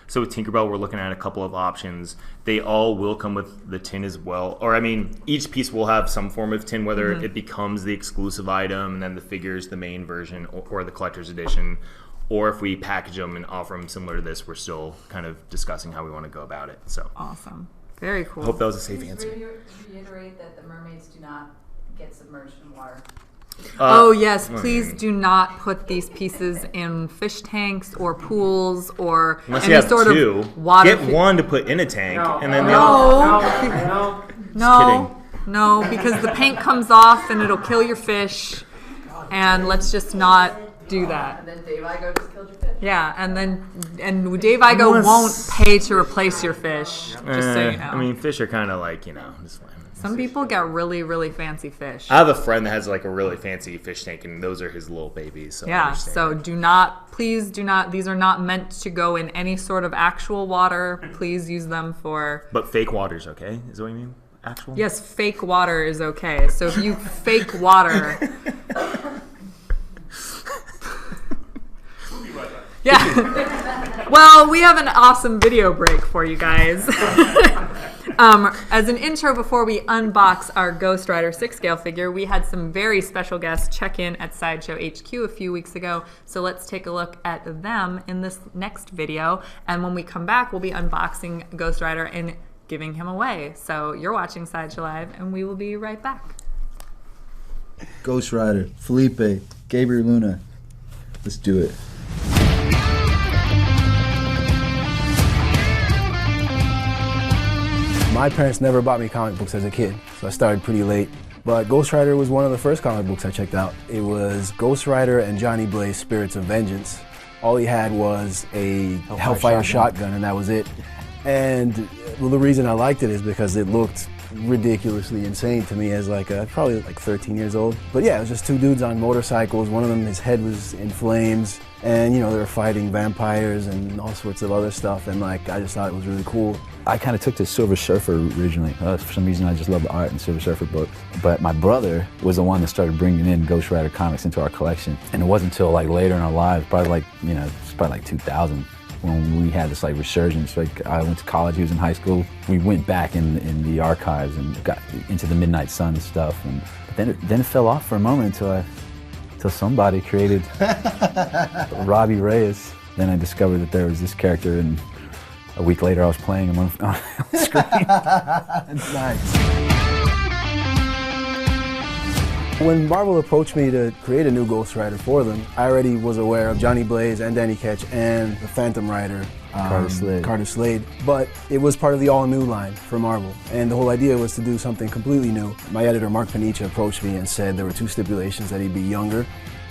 So with Tinkerbell, we're looking at a couple of options. They all will come with the tin as well. Or, I mean, each piece will have some form of tin, whether it becomes the exclusive item and then the figure's the main version, or the collector's edition. Or if we package them and offer them similar to this, we're still kind of discussing how we want to go about it. So
Awesome. Very cool.
I hope that was a safe
Please
answer.
reiterate that the mermaids do not get submerged in water.
Oh, yes. Please do not put these pieces in fish tanks or pools or
Unless
any
you have
sort
two,
of water.
get one to put in a tank, and then
No, because the paint comes off and it'll kill your fish. And let's just not do that.
And then Dave Igo just killed your fish.
Yeah, and Dave Igo won't pay to replace your fish, just so you know.
I mean, fish are kind of like, just fine.
Some people get really, really fancy fish.
I have a friend that has like a really fancy fish tank, and those are his little babies. So I
Yeah,
understand.
so please do not, these are not meant to go in any sort of actual water. Please use them for...
But fake water's okay? Is that what you mean? Actual?
Yes, fake water is okay. So if you fake water... Yeah. Well, we have an awesome video break for you guys. As an intro, before we unbox our Ghost Rider 6-scale figure, we had some very special guests check in at Sideshow HQ a few weeks ago. So let's take a look at them in this next video. And when we come back, we'll be unboxing Ghost Rider and giving him away. So you're watching Sideshow Live, and we will be right back.
Ghost Rider, Felipe, Gabriel Luna. Let's do it.
My parents never bought me comic books as a kid, so I started pretty late. But Ghost Rider was one of the first comic books I checked out. It was Ghost Rider and Johnny Blaze Spirits of Vengeance. All he had was a Hellfire shotgun, and that was it. And well, the reason I liked it is because it looked ridiculously insane to me as probably 13 years old. But yeah, it was just two dudes on motorcycles. One of them, his head was in flames, and they were fighting vampires and all sorts of other stuff, and I just thought it was really cool.
I kind of took to Silver Surfer originally. For some reason, I just love the art in Silver Surfer books. But my brother was the one that started bringing in Ghost Rider comics into our collection. And it wasn't until later in our lives, probably 2000, when we had this resurgence. I went to college, he was in high school. We went back in the archives and got into the Midnight Sun and stuff. But then it fell off for a moment until somebody created Robbie Reyes. Then I discovered that there was this character, and a week later I was playing him on the screen.
Nice. When Marvel approached me to create a new Ghost Rider for them, I already was aware of Johnny Blaze and Danny Ketch and the Phantom Rider, Carter Slade. But it was part of the all-new line for Marvel, and the whole idea was to do something completely new. My editor, Mark Panicha, approached me and said there were two stipulations: that he'd be younger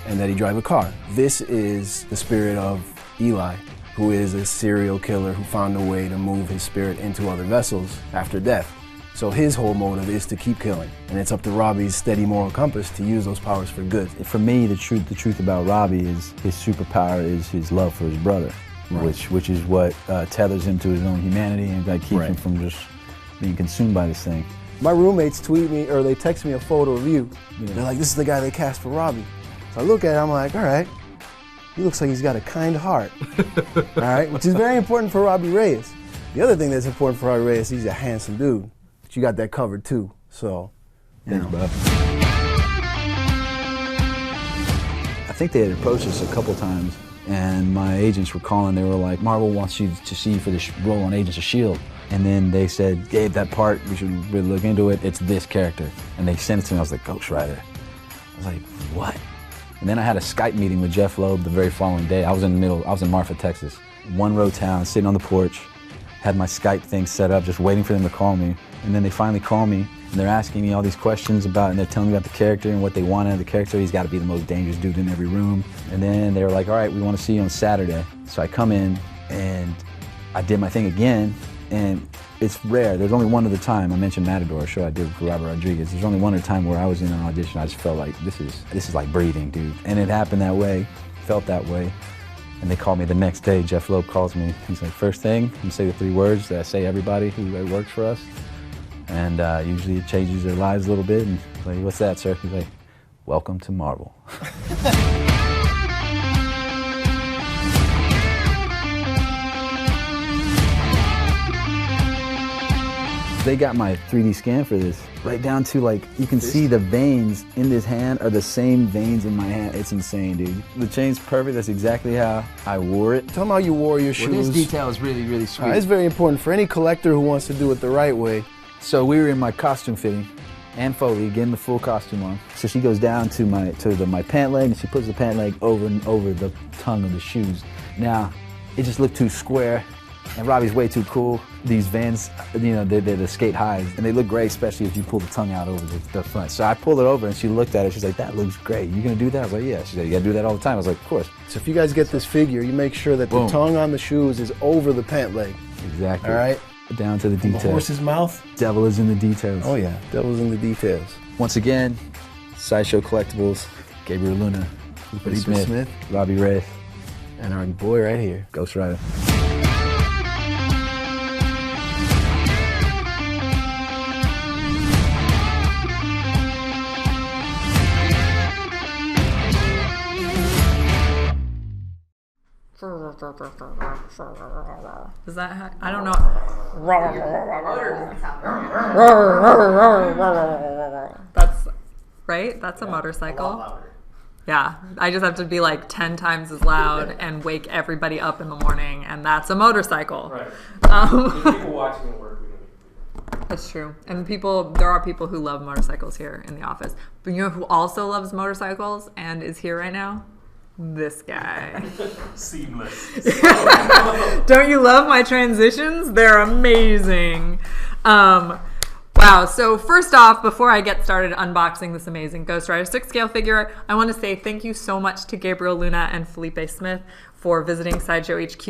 and that he'd drive a car. This is the spirit of Eli, who is a serial killer who found a way to move his spirit into other vessels after death. So his whole motive is to keep killing, and it's up to Robbie's steady moral compass to use those powers for good.
For me, the truth about Robbie is his superpower is his love for his brother,
Right.
which is what tethers him to his own humanity and keeps him from just being consumed by this thing.
My roommates tweet me, or they text me a photo of you. They're like, this is the guy they cast for Robbie. So I look at it, I'm like, all right, he looks like he's got a kind heart. All right, which is very important for Robbie Reyes. The other thing that's important for Robbie Reyes, he's a handsome dude. But you got that covered too, so.
Thanks, bro. I think they had approached us a couple times, and my agents were calling. They were like, Marvel wants you to see for this role on Agents of S.H.I.E.L.D. And then they said, Gabe, that part, we should really look into it. It's this character. And they sent it to me. I was like, Ghost Rider. I was like, what? And then I had a Skype meeting with Jeff Loeb the very following day. I was in Marfa, Texas. One row town, sitting on the porch, had my Skype thing set up, just waiting for them to call me. And then they finally call me, and they're asking me all these questions about, and they're telling me about the character and what they want out of the character. He's got to be the most dangerous dude in every room. And then they were like, all right, we want to see you on Saturday. So I come in, and I did my thing again, and it's rare. There's only one other time. I mentioned Matador, a show I did for Robert Rodriguez. There's only one other time where I was in an audition. I just felt like, this is like breathing, dude. And it happened that way, felt that way. And they called me the next day. Jeff Loeb calls me. He's like, first thing, you say the 3 words that I say everybody who works for us. And usually it changes their lives a little bit. And I'm like, what's that, sir? He's like, welcome to Marvel. They got my 3D scan for this, right down to like, you can see the veins in this hand are the same veins in my hand. It's insane, dude. The chain's perfect. That's exactly how I wore it.
Tell them how you wore your shoes.
Well, this detail is really, really sweet.
It's very important for any collector who wants to do it the right way.
So we were in my costume fitting, Ann Foley getting the full costume on. So she goes down to my pant leg, and she puts the pant leg over and over the tongue of the shoes. Now, it just looked too square, and Robbie's way too cool. These Vans, you know, they're the skate highs, and they look great, especially if you pull the tongue out over the front. So I pulled it over, and she looked at it. She's like, that looks great. You gonna do that? I was like, yeah. She's like, you gotta do that all the time. I was like, of course.
So if you guys get this figure, you make sure that the tongue on the shoes is over the pant leg.
Exactly.
All right?
Down to the details.
The horse's mouth?
Devil is in the details.
Oh yeah, devil's in the details.
Once again, Sideshow Collectibles, Gabriel Luna, Felipe Smith, Robbie Reyes, and our boy right here, Ghost Rider.
Is that how, I don't know. That's right? That's a motorcycle. Yeah, I just have to be like 10 times as loud and wake everybody up in the morning, and that's a motorcycle.
Right. There's people watching at work.
That's true. And there are people who love motorcycles here in the office. But you know who also loves motorcycles and is here right now? This guy.
Seamless.
Don't you love my transitions? They're amazing. Wow, so first off, before I get started unboxing this amazing Ghost Rider 6-scale figure, I want to say thank you so much to Gabriel Luna and Felipe Smith for visiting Sideshow HQ.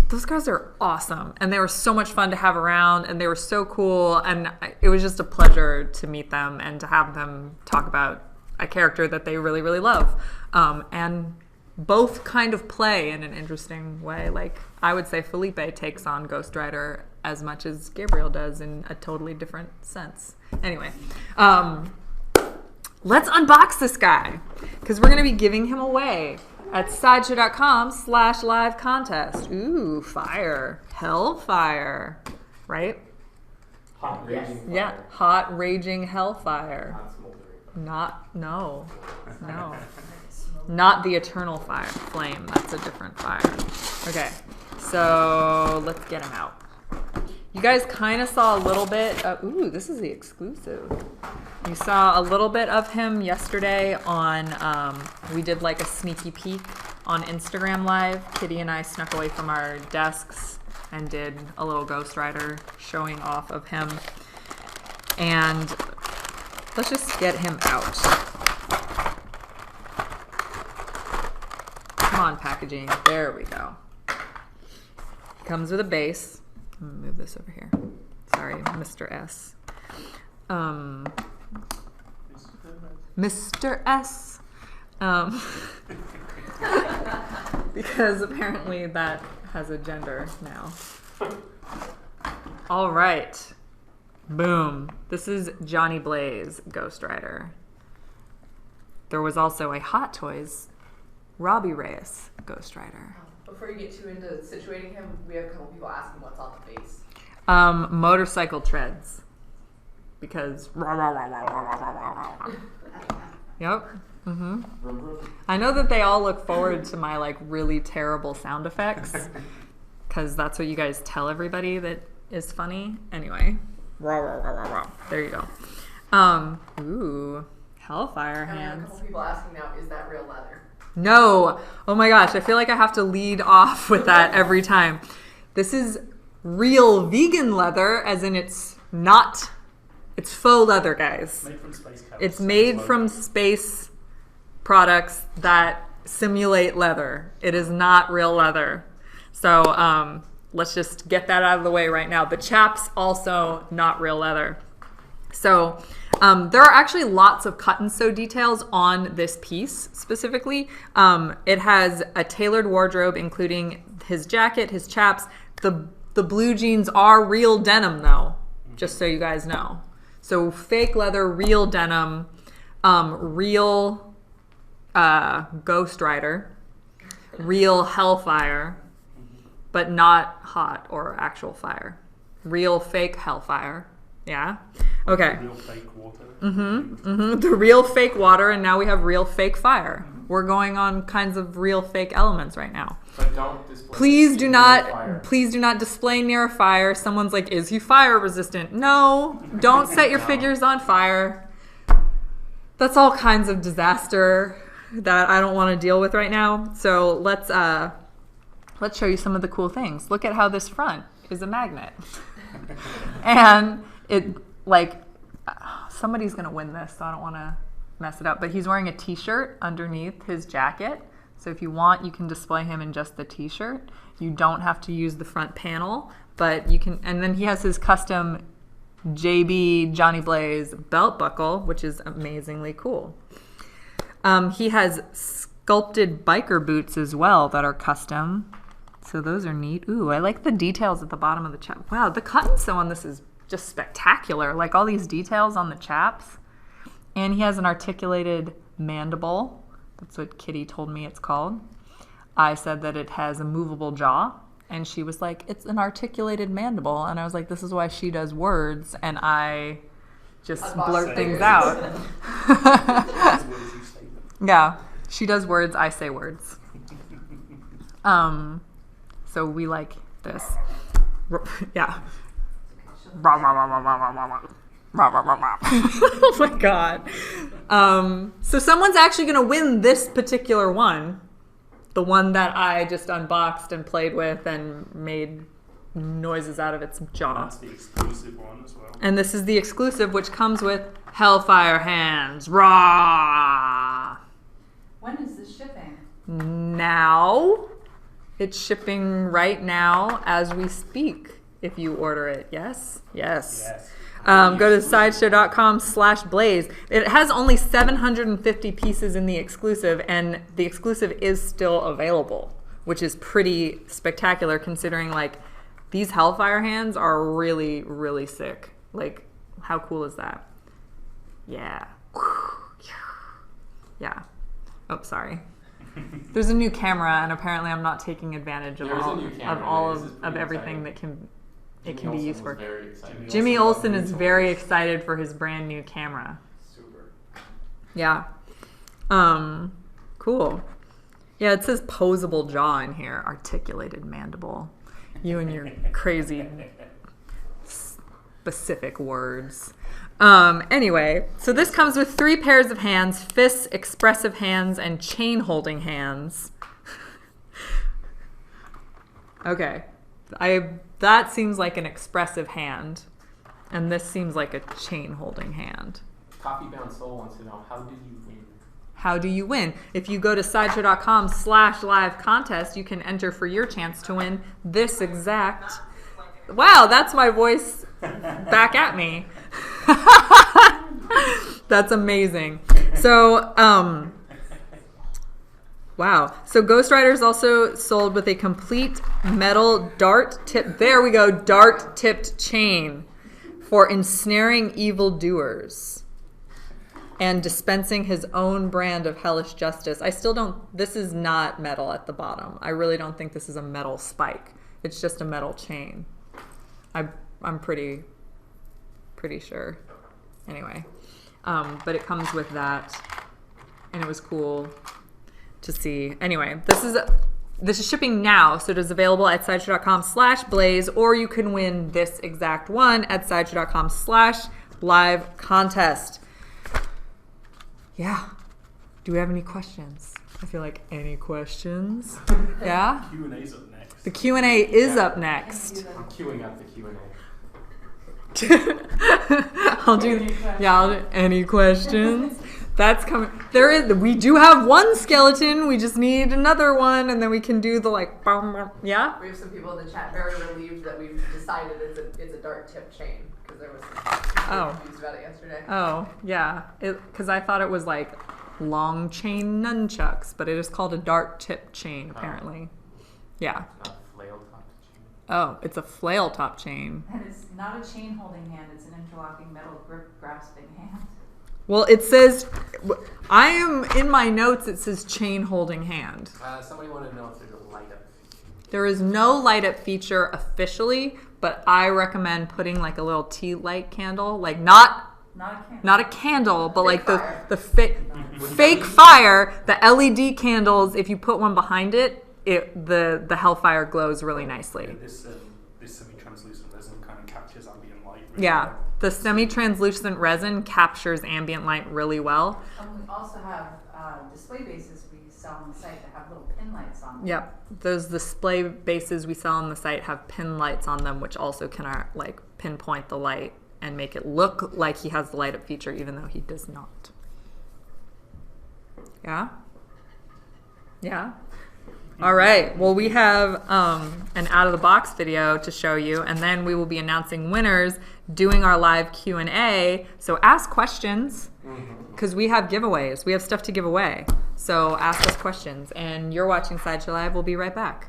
Those guys are awesome, and they were so much fun to have around, and they were so cool, and it was just a pleasure to meet them and to have them talk about a character that they really, really love. And both kind of play in an interesting way. Like, I would say Felipe takes on Ghost Rider as much as Gabriel does in a totally different sense. Anyway, let's unbox this guy, because we're going to be giving him away at sideshow.com/live contest. Ooh, fire. Hellfire. Right?
Hot raging fire.
Yeah, hot raging hellfire.
Hot smoldering.
No. Not the eternal flame. That's a different fire. Okay, so let's get him out. You guys kind of saw a little bit of, ooh, this is the exclusive. You saw a little bit of him yesterday on, we did like a sneaky peek on Instagram Live. Kitty and I snuck away from our desks and did a little Ghost Rider showing off of him. And let's just get him out. Come on, packaging. There we go. Comes with a base. I'm gonna move this over here. Sorry, Mr. S. Mr. S. Because apparently that has a gender now. All right. Boom. This is Johnny Blaze Ghost Rider. There was also a Hot Toys Robbie Reyes Ghost Rider.
Before you get too into situating him, we have a couple people asking what's on the face.
Motorcycle treads. Because Yep. Mm-hmm. I know that they all look forward to my like really terrible sound effects because that's what you guys tell everybody that is funny. Anyway, there you go. Ooh, Hellfire
And we have a
hands.
couple people asking now, is that real leather?
No. Oh my gosh, I feel like I have to lead off with that every time. This is real vegan leather, as in it's not. It's faux leather, guys.
Made from space cows.
It's made from space products that simulate leather. It is not real leather. So let's just get that out of the way right now. The chaps also not real leather. So there are actually lots of cut and sew details on this piece specifically. It has a tailored wardrobe, including his jacket, his chaps. The blue jeans are real denim, though, just so you guys know. So fake leather, real denim, real Ghost Rider, real Hellfire, but not hot or actual fire. Real fake Hellfire. Yeah? Okay.
Real fake water.
The real fake water, and now we have real fake fire. We're going on kinds of real fake elements right now.
But don't display
Please do
near fire.
not display near a fire. Someone's like, is he fire resistant? No, don't set your figures on fire. That's all kinds of disaster that I don't want to deal with right now. So let's show you some of the cool things. Look at how this front is a magnet. And it, like, somebody's going to win this, so I don't want to mess it up. But he's wearing a t-shirt underneath his jacket. So if you want, you can display him in just the t-shirt. You don't have to use the front panel, but you can. And then he has his custom JB Johnny Blaze belt buckle, which is amazingly cool. He has sculpted biker boots as well that are custom. So those are neat. Ooh, I like the details at the bottom of the chap. Wow, the cut and sew on this is just spectacular. Like all these details on the chaps. And he has an articulated mandible. That's what Kitty told me it's called. I said that it has a movable jaw. And she was like, it's an articulated mandible. And I was like, this is why she does words. And I just blurt things out. Yeah, she does words, I say words. So we like this. Yeah. Oh my god. So someone's actually going to win this particular one. The one that I just unboxed and played with and made noises out of its jaw.
That's the exclusive one as well.
And this is the exclusive, which comes with Hellfire hands. Raw!
When is this shipping?
Now. It's shipping right now as we speak, if you order it. Yes? Yes. Go to sideshow.com/blaze. It has only 750 pieces in the exclusive, and the exclusive is still available, which is pretty spectacular considering, like, these Hellfire hands are really, really sick. Like, how cool is that? Yeah. Yeah. Oh, sorry. There's a new camera, and apparently I'm not taking advantage of all of everything that can be used for. Jimmy Olsen is very excited for his brand new camera.
Super.
Yeah. Cool. Yeah, it says posable jaw in here, articulated mandible. You and your crazy specific words. Anyway, so this comes with 3 pairs of hands, fists, expressive hands, and chain holding hands. Okay. That seems like an expressive hand, and this seems like a chain holding hand.
Coffee Bound Soul wants to know, how do you win?
How do you win? If you go to sideshow.com/live contest, you can enter for your chance to win this exact. Wow, that's my voice back at me. That's amazing. So, wow. So Ghost Rider is also sold with a complete metal dart-tipped, there we go, dart-tipped chain for ensnaring evildoers and dispensing his own brand of hellish justice. I still don't, this is not metal at the bottom. I really don't think this is a metal spike. It's just a metal chain. I'm pretty sure. Anyway, but it comes with that, and it was cool to see. Anyway, this is shipping now, so it is available at sideshow.com/blaze, or you can win this exact one at sideshow.com/live contest. Yeah. Do we have any questions? I feel like any questions? Yeah?
Q&A's up next.
The Q&A is up next.
I'm queuing up the Q&A.
I'll do any questions? That's coming. We do have one skeleton. We just need another one, and then we can do the yeah.
We have some people in the chat very relieved that we've decided it's a dart tip chain because there was some confused about it yesterday.
Oh yeah, because I thought it was like long chain nunchucks, but it is called a dart tip chain apparently. Yeah.
It's not a flail top chain.
Oh, it's a flail top chain.
And it's not a chain holding hand, it's an interlocking metal grip grasping hand.
Well, it says, I am in my notes, it says chain holding hand.
Somebody wanted to know if there's a light up feature.
There is no light up feature officially, but I recommend putting like a little tea light candle, like not a candle, but like the fake fire, the LED candles. If you put one behind it, the hellfire glows really nicely.
Yeah, this semi-translucent resin kind of captures ambient light.
Yeah, the semi-translucent resin captures ambient light really well.
And we also have display bases we sell on the site that have little pin lights on them.
Yep, those display bases we sell on the site have pin lights on them, which also can like pinpoint the light and make it look like he has the light up feature, even though he does not. Yeah? Yeah? All right. Well, we have an out-of-the-box video to show you, and then we will be announcing winners, doing our live Q&A. So ask questions, because we have giveaways. We have stuff to give away. So ask us questions. And you're watching Sideshow Live. We'll be right back.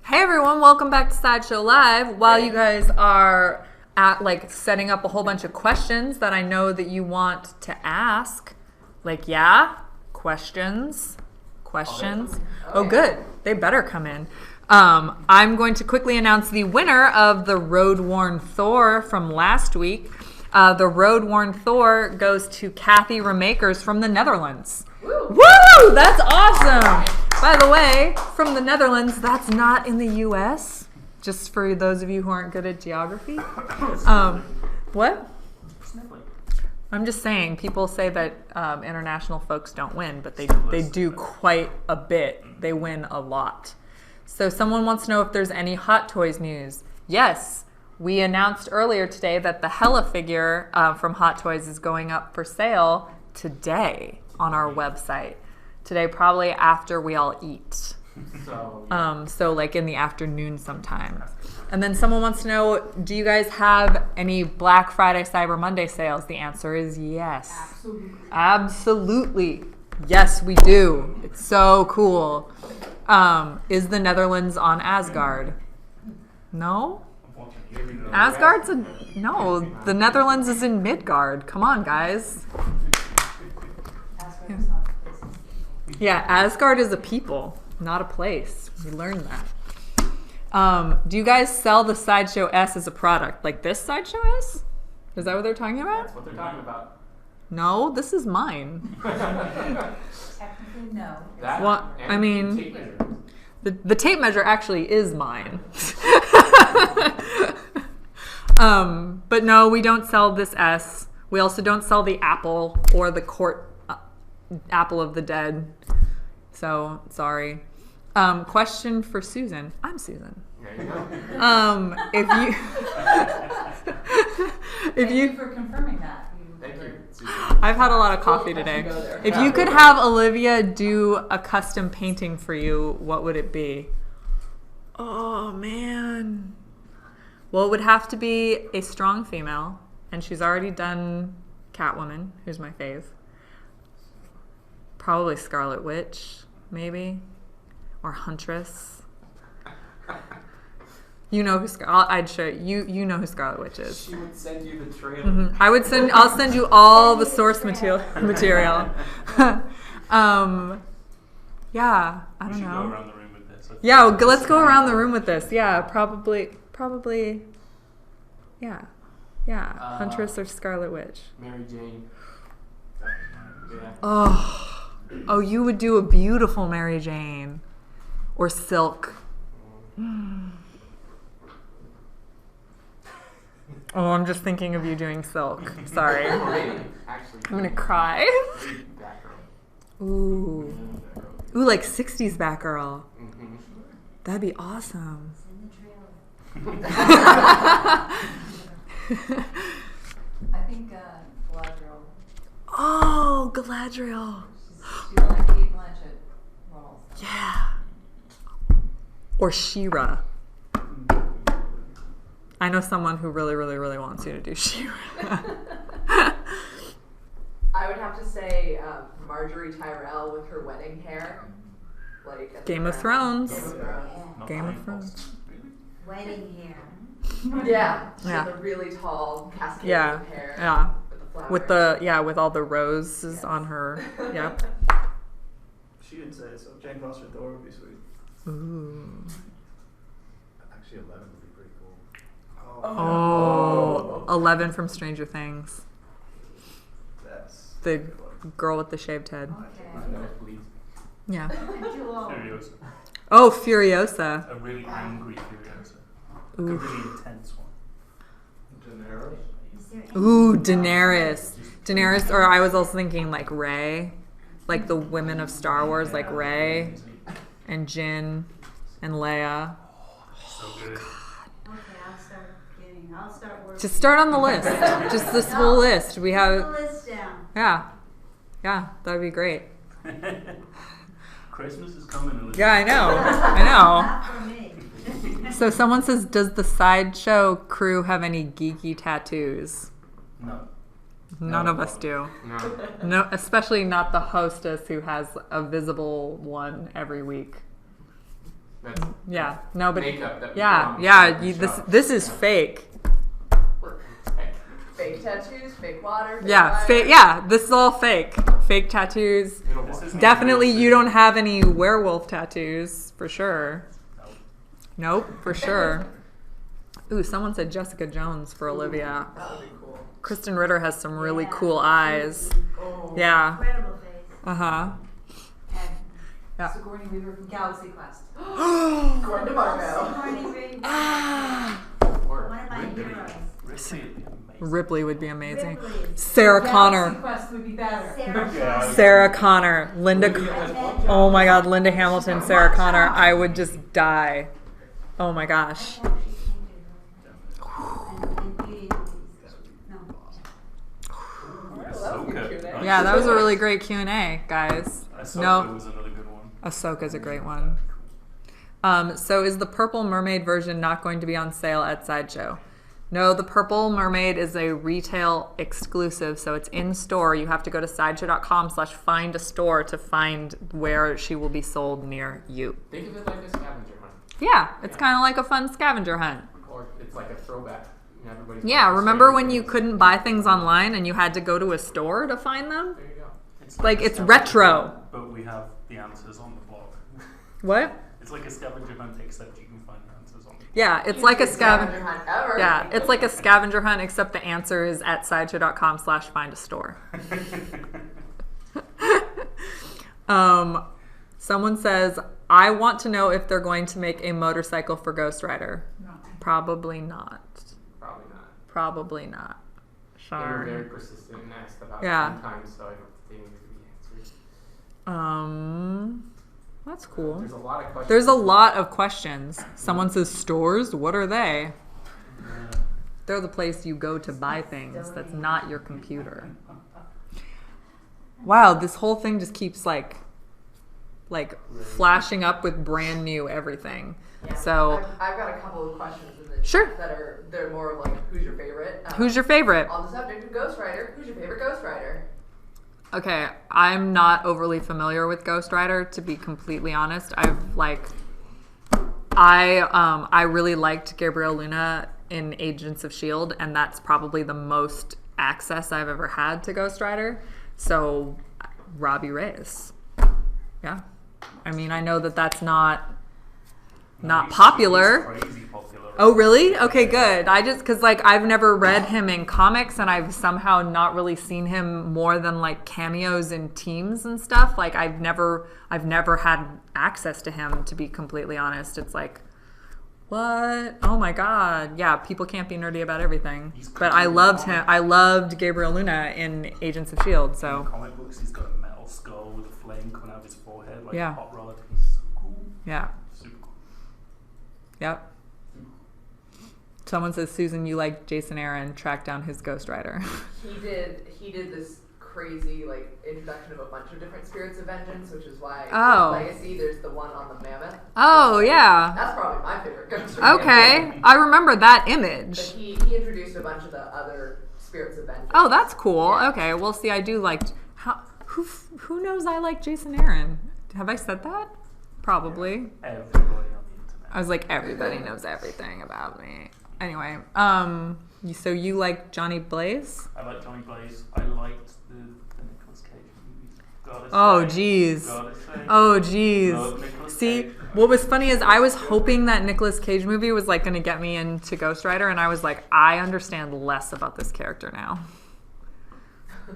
Hey everyone, welcome back to Sideshow Live. While you guys are at like setting up a whole bunch of questions that I know that you want to ask, like questions. Oh good, they better come in. I'm going to quickly announce the winner of the Road-Worn Thor from last week. The Road-Worn Thor goes to Kathy Remakers from the Netherlands. Woo! That's awesome! By the way, from the Netherlands, that's not in the U.S., just for those of you who aren't good at geography. What?
sniffling.
I'm just saying, people say that international folks don't win, but they do quite a bit. They win a lot. So someone wants to know if there's any Hot Toys news. Yes, we announced earlier today that the Hela figure from Hot Toys is going up for sale today on our website. Today, probably after we all eat. So like in the afternoon sometime. And then someone wants to know, do you guys have any Black Friday, Cyber Monday sales? The answer is yes. Absolutely. Yes, we do. It's so cool. Is the Netherlands on Asgard? No? Asgard's no, the Netherlands is in Midgard. Come on, guys. Yeah, Asgard is a people, not a place. We learned that. Do you guys sell the Sideshow S as a product? Like this Sideshow S? Is that what they're talking about?
That's what they're talking about.
No, this is mine.
Technically, no.
That
Well,
and
I mean,
tape measure.
the tape measure actually is mine. But no, we don't sell this S. We also don't sell the apple or the court apple of the dead. So, sorry. Question for Susan. I'm Susan.
There you go.
Thank you for confirming that.
Thank you.
I've had a lot of coffee today. If you could have Olivia do a custom painting for you, what would it be? Oh, man. Well, it would have to be a strong female, and she's already done Catwoman, who's my fave. Probably Scarlet Witch, maybe, or Huntress. You know who I'd show you. You know who Scarlet Witch is.
She would send you the trailer.
Mm-hmm. I'll send you all the source material. Yeah, I don't
We should
know.
go around the room with this.
Yeah, let's go around the room with this. Yeah, probably. Yeah. Huntress or Scarlet Witch.
Mary Jane. Yeah.
Oh, you would do a beautiful Mary Jane, or Silk. Oh, I'm just thinking of you doing Silk. Sorry.
Actually,
I'm gonna cry.
Batgirl.
Ooh, like 60s Batgirl.
Mm-hmm.
That'd be awesome.
I think Galadriel.
Oh, Galadriel.
She's one of Kate Blanchett roles.
Yeah. Or She-Ra. I know someone who really, really, really wants you to do She-Ra.
I would have to say Marjorie Tyrell with her wedding hair. Like at the
Game of
crown.
Thrones.
Game of Thrones.
Game of Thrones.
Wedding hair.
Yeah. She
Yeah.
had the really tall cascade
Yeah.
of hair.
Yeah.
With the flowers.
With all the roses on her. Yep.
She didn't say it, so Jane Foster Thor would be sweet.
Ooh.
Actually, 11 would be pretty cool.
Oh. 11 from Stranger Things.
That's
The girl with the shaved head.
No, please.
Yeah.
Furiosa.
Oh, Furiosa.
A really angry Furiosa. Like a
Oof.
really intense one.
Daenerys?
Ooh, Daenerys. Daenerys, or I was also thinking like Rey. Like the women of Star Wars, like Rey and Jyn and Leia.
So good.
Okay, I'll start working.
Just start on the list. Just this whole list. We
Put the
have,
list down.
yeah, that'd be great.
Christmas is coming. Elizabeth.
Yeah, I know.
Not for me.
So someone says, does the Sideshow crew have any geeky tattoos?
No.
None of us do.
No.
No, especially not the hostess who has a visible one every week.
That's
Yeah, no, but
makeup that we
yeah,
put on
yeah.
the
You,
shop.
this is fake.
Fake tattoos, fake water. Fake
Yeah,
fire.
fake. Yeah, this is all fake. Fake tattoos.
It'll
This
work.
isn't
Definitely,
real
you
city.
don't have any werewolf tattoos for sure. Nope, for sure. Ooh, someone said Jessica Jones for Olivia.
That would be cool.
Kristen Ritter has some really
Yeah.
cool eyes.
Oh.
Yeah.
Incredible face.
Uh huh.
And
Yeah.
Sigourney Weaver from Galaxy Quest.
Gordon DeMarco.
Sigourney Weaver.
Ah.
Or
One of my
Ripley.
heroes.
Ripley would be amazing.
Ripley would be amazing.
Ripley.
Sarah
Galaxy
Connor.
Quest would be better.
Yeah.
Sarah Connor. Linda. Oh my God, Linda Hamilton, Sarah Connor. I would just die. Oh my gosh.
Ahsoka.
Yeah, that was a really great Q&A, guys.
Ahsoka was another good one.
Ahsoka's a great one. So is the Purple Mermaid version not going to be on sale at Sideshow? No, the Purple Mermaid is a retail exclusive, so it's in store. You have to go to sideshow.com/find a store to find where she will be sold near you.
Think of it like a scavenger hunt.
Yeah, it's kind of like a fun scavenger hunt.
Or it's like a throwback. You know, everybody's
Yeah,
buying
remember
strange
when you
things.
couldn't buy things online and you had to go to a store to find them?
There you go.
Like,
a
it's
scavenger
retro.
hunt, but we have the answers on the blog.
What?
It's like a scavenger hunt, except you can find the answers on the blog.
Yeah, it's like a
scavenger
scavenger.
hunt ever.
Yeah, it's like a scavenger hunt, except the answer is at sideshow.com/find a store. Someone says, I want to know if they're going to make a motorcycle for Ghost Rider.
No.
Probably not.
Probably not.
Probably not.
They were
Sorry.
very persistent and asked about
Yeah.
10 times, so I don't think the answers.
That's cool.
There's a lot of questions.
There's a lot of questions. Someone says stores. What are they?
Yeah.
They're the place you go to buy things. That's not your computer. Wow, this whole thing just keeps like flashing up with brand new everything.
Yeah.
So
I've got a couple of questions in the
Sure.
chat they're more like, who's your favorite?
who's your favorite?
On the subject of Ghost Rider, who's your favorite Ghost Rider?
Okay, I'm not overly familiar with Ghost Rider, to be completely honest. I really liked Gabriel Luna in Agents of S.H.I.E.L.D., and that's probably the most access I've ever had to Ghost Rider. So, Robbie Reyes. Yeah. I mean, I know that that's not popular.
He's crazy popular.
Oh, really? Okay, good. I just, because, I've never read him in comics, and I've somehow not really seen him more than, cameos in teams and stuff. I've never had access to him, to be completely honest. It's like, what? Oh, my God. Yeah, people can't be nerdy about everything. But I loved him. I loved Gabriel Luna in Agents of S.H.I.E.L.D.,
In
so,
comic books, he's got a metal skull with a flame coming out of his forehead, like
Yeah.
a hot rod. He's so cool.
yeah.
Super cool.
Yep. Someone says, Susan, you like Jason Aaron, track down his Ghost Rider.
He did this crazy introduction of a bunch of different spirits of vengeance, which is why
Oh.
in Legacy there's the one on the mammoth.
Oh, yeah.
That's probably my favorite Ghost Rider.
Okay. I remember that
But
image.
he introduced a bunch of the other spirits of vengeance.
Oh, that's cool.
Yeah.
Okay. Well, see, I do like. Who knows I like Jason Aaron? Have I said that? Probably.
Everybody on the internet.
I was like, everybody knows everything about me. Anyway, so you like Johnny Blaze?
I like Johnny Blaze. I liked the Nicolas Cage movies. Gotta
Oh,
say.
jeez.
Gotta say.
Oh,
Love
jeez.
Nicolas
See,
Cage.
what was funny is I was hoping that Nicolas Cage movie was going to get me into Ghost Rider, and I was like, I understand less about this character now.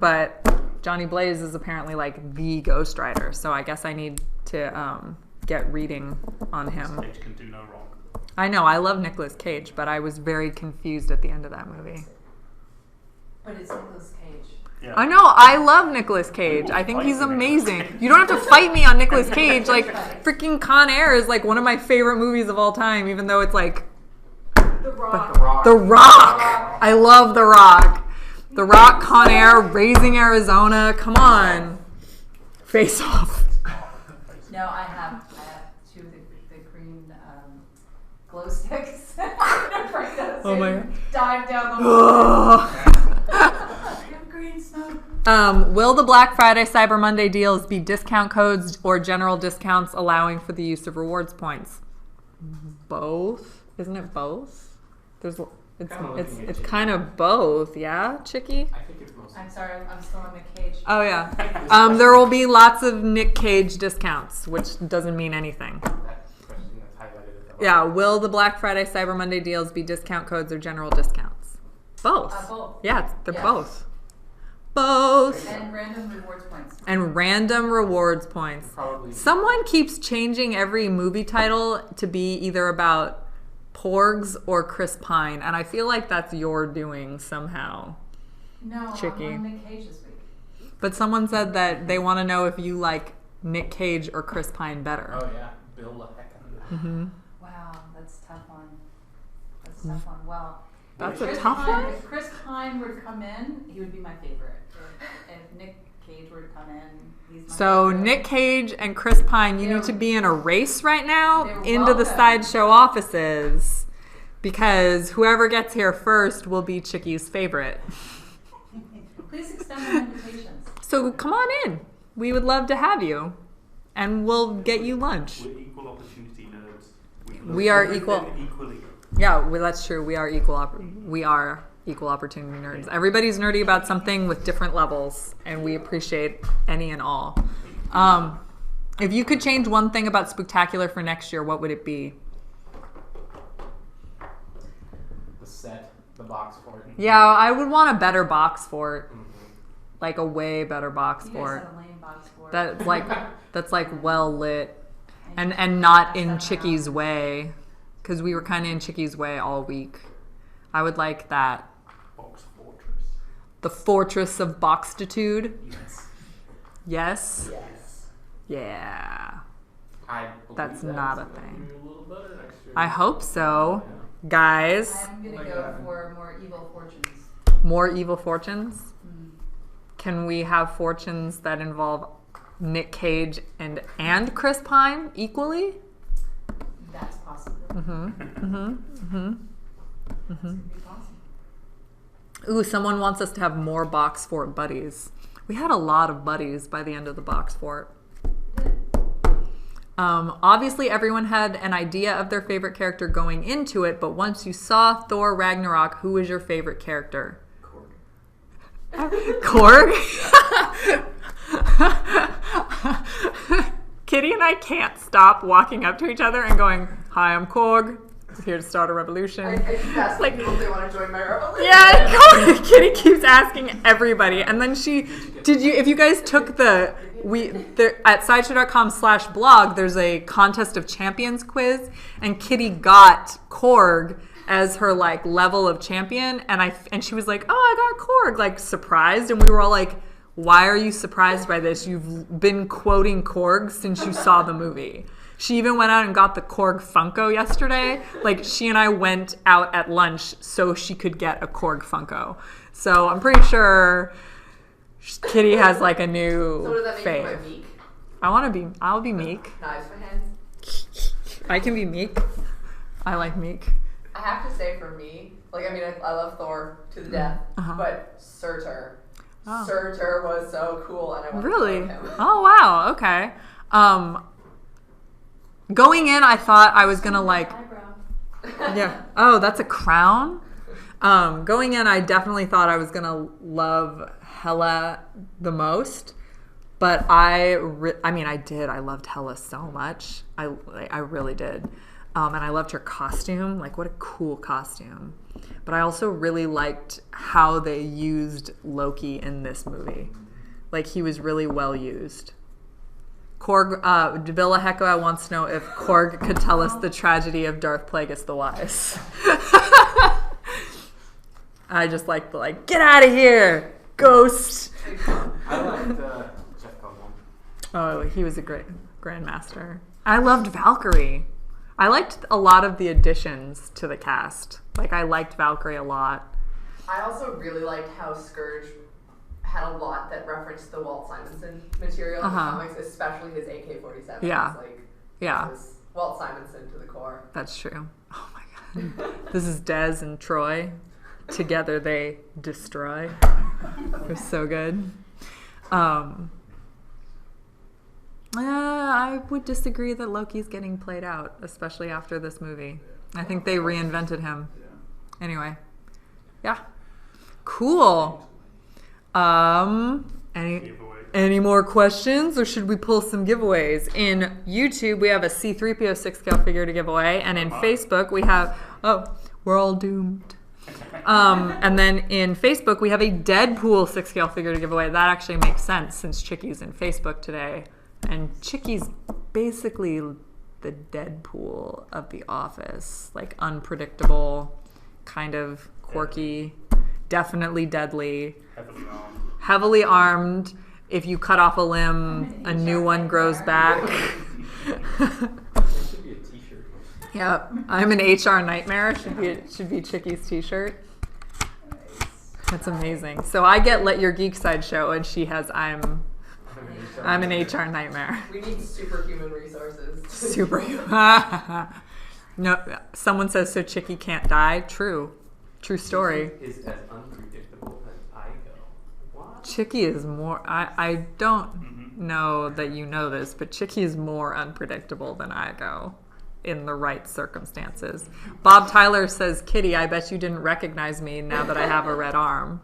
But Johnny Blaze is apparently the Ghost Rider, so I guess I need to get reading on him.
Cage can do no wrong.
I know, I love Nicolas Cage, but I was very confused at the end of that movie.
But it's Nicolas Cage.
Yeah.
I know, I love Nicolas Cage. I think he's amazing. You don't have to fight me on Nicolas Cage. Freaking Con Air is one of my favorite movies of all time, even though it's
The Rock.
The Rock.
The Rock. I love The Rock. The Rock, Con Air, Raising Arizona. Come on. Face Off.
No, I have two of the green glow sticks. Oh
my God.
Dive down the hole.
Ugh.
Green smoke.
Will the Black Friday Cyber Monday deals be discount codes or general discounts allowing for the use of rewards points? Both. Isn't it both? It's kind of both, yeah, Chicky?
I think it's mostly.
I'm sorry, I'm still in the cage.
Oh, yeah. There will be lots of Nick Cage discounts, which doesn't mean anything.
That question that's highlighted at the bottom.
Yeah, will the Black Friday Cyber Monday deals be discount codes or general discounts? Both.
Both.
Yeah, they're
Yeah.
both. Both.
And random rewards points.
And random rewards points.
Probably.
Someone keeps changing every movie title to be either about Porgs or Chris Pine, and I feel like that's your doing somehow.
No,
Chicky.
I'm on Nick Cage this week.
But someone said that they want to know if you like Nick Cage or Chris Pine better.
Oh yeah, Bill the heck out of it.
Mm-hmm.
Wow, that's a tough one. That's a tough one. Well,
That's
if
a
Chris
tough
Pine-
one?
If Chris Pine were to come in, he would be my favorite. If Nick Cage were to come in, he's my
So
favorite.
Nick Cage and Chris Pine, you
They're-
need to be in a race right now
they're
into the
welcome.
Sideshow offices, because whoever gets here first will be Chicky's favorite.
Please extend my invitations.
So come on in. We would love to have you, and we'll get you lunch.
We're equal opportunity nerds.
We are
everything
equal.
Equally.
Yeah, well, that's true. We are equal opportunity nerds. Everybody's nerdy about something with different levels, and we appreciate any and all. If you could change one thing about Spooktacular for next year, what would it be?
The set, the box for it.
Yeah, I would want a better box for it. Like a way better box
You
for
guys
it.
had a lame box for it.
That's like well lit and not in Chicky's way, because we were kind of in Chicky's way all week. I would like that.
Box Fortress.
The fortress of boxtitude.
Yes.
Yes.
Yes.
Yeah.
I believe
That's
that
not
is
a
gonna
thing.
be a little better next year.
I hope so, guys.
I'm gonna
Like
go
that.
for more evil fortunes.
More evil fortunes.
Mm.
Can we have fortunes that involve Nick Cage and Chris Pine equally?
That's possible. That's gonna be possible.
Ooh, someone wants us to have more Box Fort buddies. We had a lot of buddies by the end of the Box Fort. Obviously, everyone had an idea of their favorite character going into it, but once you saw Thor Ragnarok, who was your favorite character? Korg? Kitty and I can't stop walking up to each other and going, "Hi, I'm Korg. Here to start a revolution."
I keep asking
Like-
people if they want to join my revolution.
Yeah, Kitty keeps asking everybody, and then if you guys took at sideshow.com/blog, there's a contest of champions quiz, and Kitty got Korg as her like level of champion, and she was like, "Oh, I got Korg," like surprised, and we were all like, "Why are you surprised by this? You've been quoting Korg since you saw the movie." She even went out and got the Korg Funko yesterday. Like, she and I went out at lunch so she could get a Korg Funko. So I'm pretty sure Kitty has like a new
So does that make you
fave.
my meek?
I'll be meek.
Knives for hands.
I can be meek. I like meek.
I have to say for me, like, I mean, I love Thor to the death,
Uh-huh.
but Surtur.
Oh.
Surtur was so cool, and I wanted
Really?
to know him.
Oh, wow. Okay. Going in, I thought I was going to like... Yeah. Oh, that's a crown? Going in, I definitely thought I was going to love Hela the most. But I did. I loved Hela so much. I really did. And I loved her costume. Like, what a cool costume. But I also really liked how they used Loki in this movie. Like, he was really well used. Korg, Villa Hecka wants to know if Korg could tell us the tragedy of Darth Plagueis the Wise. I just like the get out of here, ghost.
I liked Jeff Goldblum.
Oh, he was a great grandmaster. I loved Valkyrie. I liked a lot of the additions to the cast. Like, I liked Valkyrie a lot.
I also really liked how Scourge had a lot that referenced the Walt Simonson material in the
Uh-huh.
comics, especially his AK-47.
Yeah.
It's like,
Yeah.
it was Walt Simonson to the core.
That's true. Oh my god. This is Des and Troy. Together they destroy. It was so good. I would disagree that Loki's getting played out, especially after this movie. I think they reinvented him. Anyway. Yeah. Cool. Any more questions, or should we pull some giveaways? In YouTube, we have a C-3PO 6-scale figure to give away, and in Facebook, we have... Oh, we're all doomed. And then in Facebook, we have a Deadpool 6-scale figure to give away. That actually makes sense, since Chicky's in Facebook today. And Chicky's basically the Deadpool of The Office. Like unpredictable, kind of quirky, definitely deadly, heavily armed. If you cut off a limb, a new one grows back.
That should be a t-shirt.
Yep, I'm an HR nightmare. Should be Chicky's t-shirt. That's amazing. So I get Let Your Geek Side show, and she has I'm an HR nightmare.
We need superhuman resources.
Superhuman. No, someone says so Chicky can't die. True story.
Is as unpredictable as I go. What?
Chicky is more. I don't know that you know this, but Chicky is more unpredictable than I go in the right circumstances. Bob Tyler says, Kitty, I bet you didn't recognize me now that I have a red arm.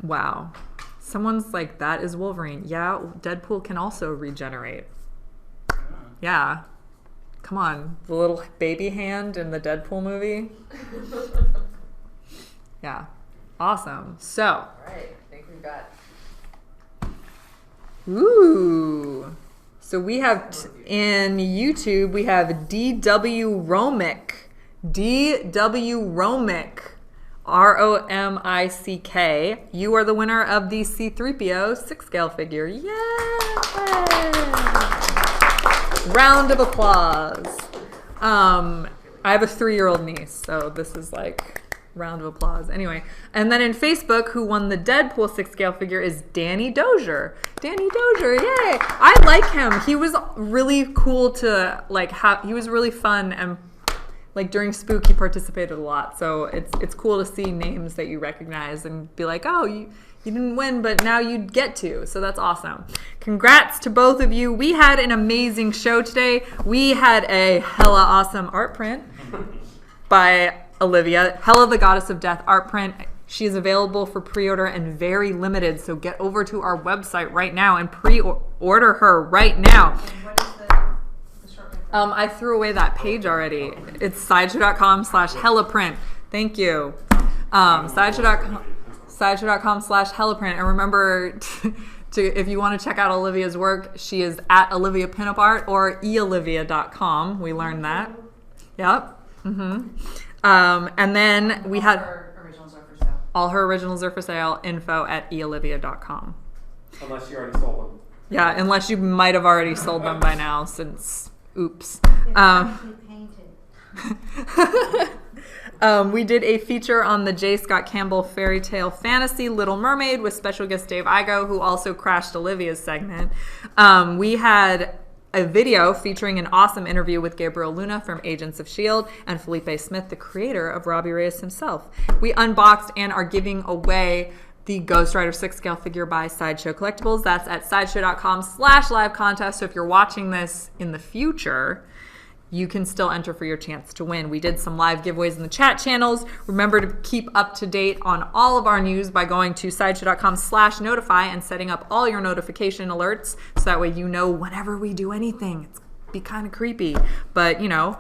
Wow. Someone's like, that is Wolverine. Yeah, Deadpool can also regenerate. Yeah. Come on. The little baby hand in the Deadpool movie. Yeah. Awesome. So.
All right. I think we've got.
Ooh. So we have in YouTube, we have DW Romick. DW Romick. ROMICK. You are the winner of the C-3PO 6-scale figure. Yay! Round of applause. I have a 3-year-old niece, so this is like round of applause. Anyway, and then in Facebook, who won the Deadpool 6-scale figure is Danny Dozier. Danny Dozier, yay! I like him. He was really cool to like have. He was really fun, and like during Spook, he participated a lot. So it's cool to see names that you recognize and be like, oh, you didn't win, but now you get to. So that's awesome. Congrats to both of you. We had an amazing show today. We had a hella awesome art print by Olivia. Hela, the Goddess of Death art print. She is available for pre-order and very limited. So get over to our website right now and pre-order her right now.
What is the short link?
I threw away that page already. It's sideshow.com/helaprint. Thank you. Sideshow.com/helaprint. And remember if you want to check out Olivia's work, she is at Olivia Pinup Art or eolivia.com. We learned that. Yep. And then we had all her originals are for sale. info@eolivia.com.
Unless you already sold them.
Yeah, unless you might have already sold them by now since oops. We did a feature on the J. Scott Campbell fairy tale fantasy Little Mermaid with special guest Dave Igo, who also crashed Olivia's segment. We had a video featuring an awesome interview with Gabriel Luna from Agents of S.H.I.E.L.D. and Felipe Smith, the creator of Robbie Reyes himself. We unboxed and are giving away the Ghost Rider 6-scale figure by Sideshow Collectibles. That's at sideshow.com/live contest. So if you're watching this in the future, you can still enter for your chance to win. We did some live giveaways in the chat channels. Remember to keep up to date on all of our news by going to sideshow.com/notify and setting up all your notification alerts so that way you know whenever we do anything. It's be kind of creepy, but you know,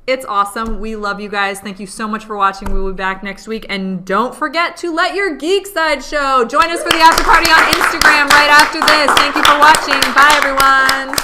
it's awesome. We love you guys. Thank you so much for watching. We will be back next week. And don't forget to Let Your Geek Side show. Join us for the after party on Instagram right after this. Thank you for watching. Bye, everyone.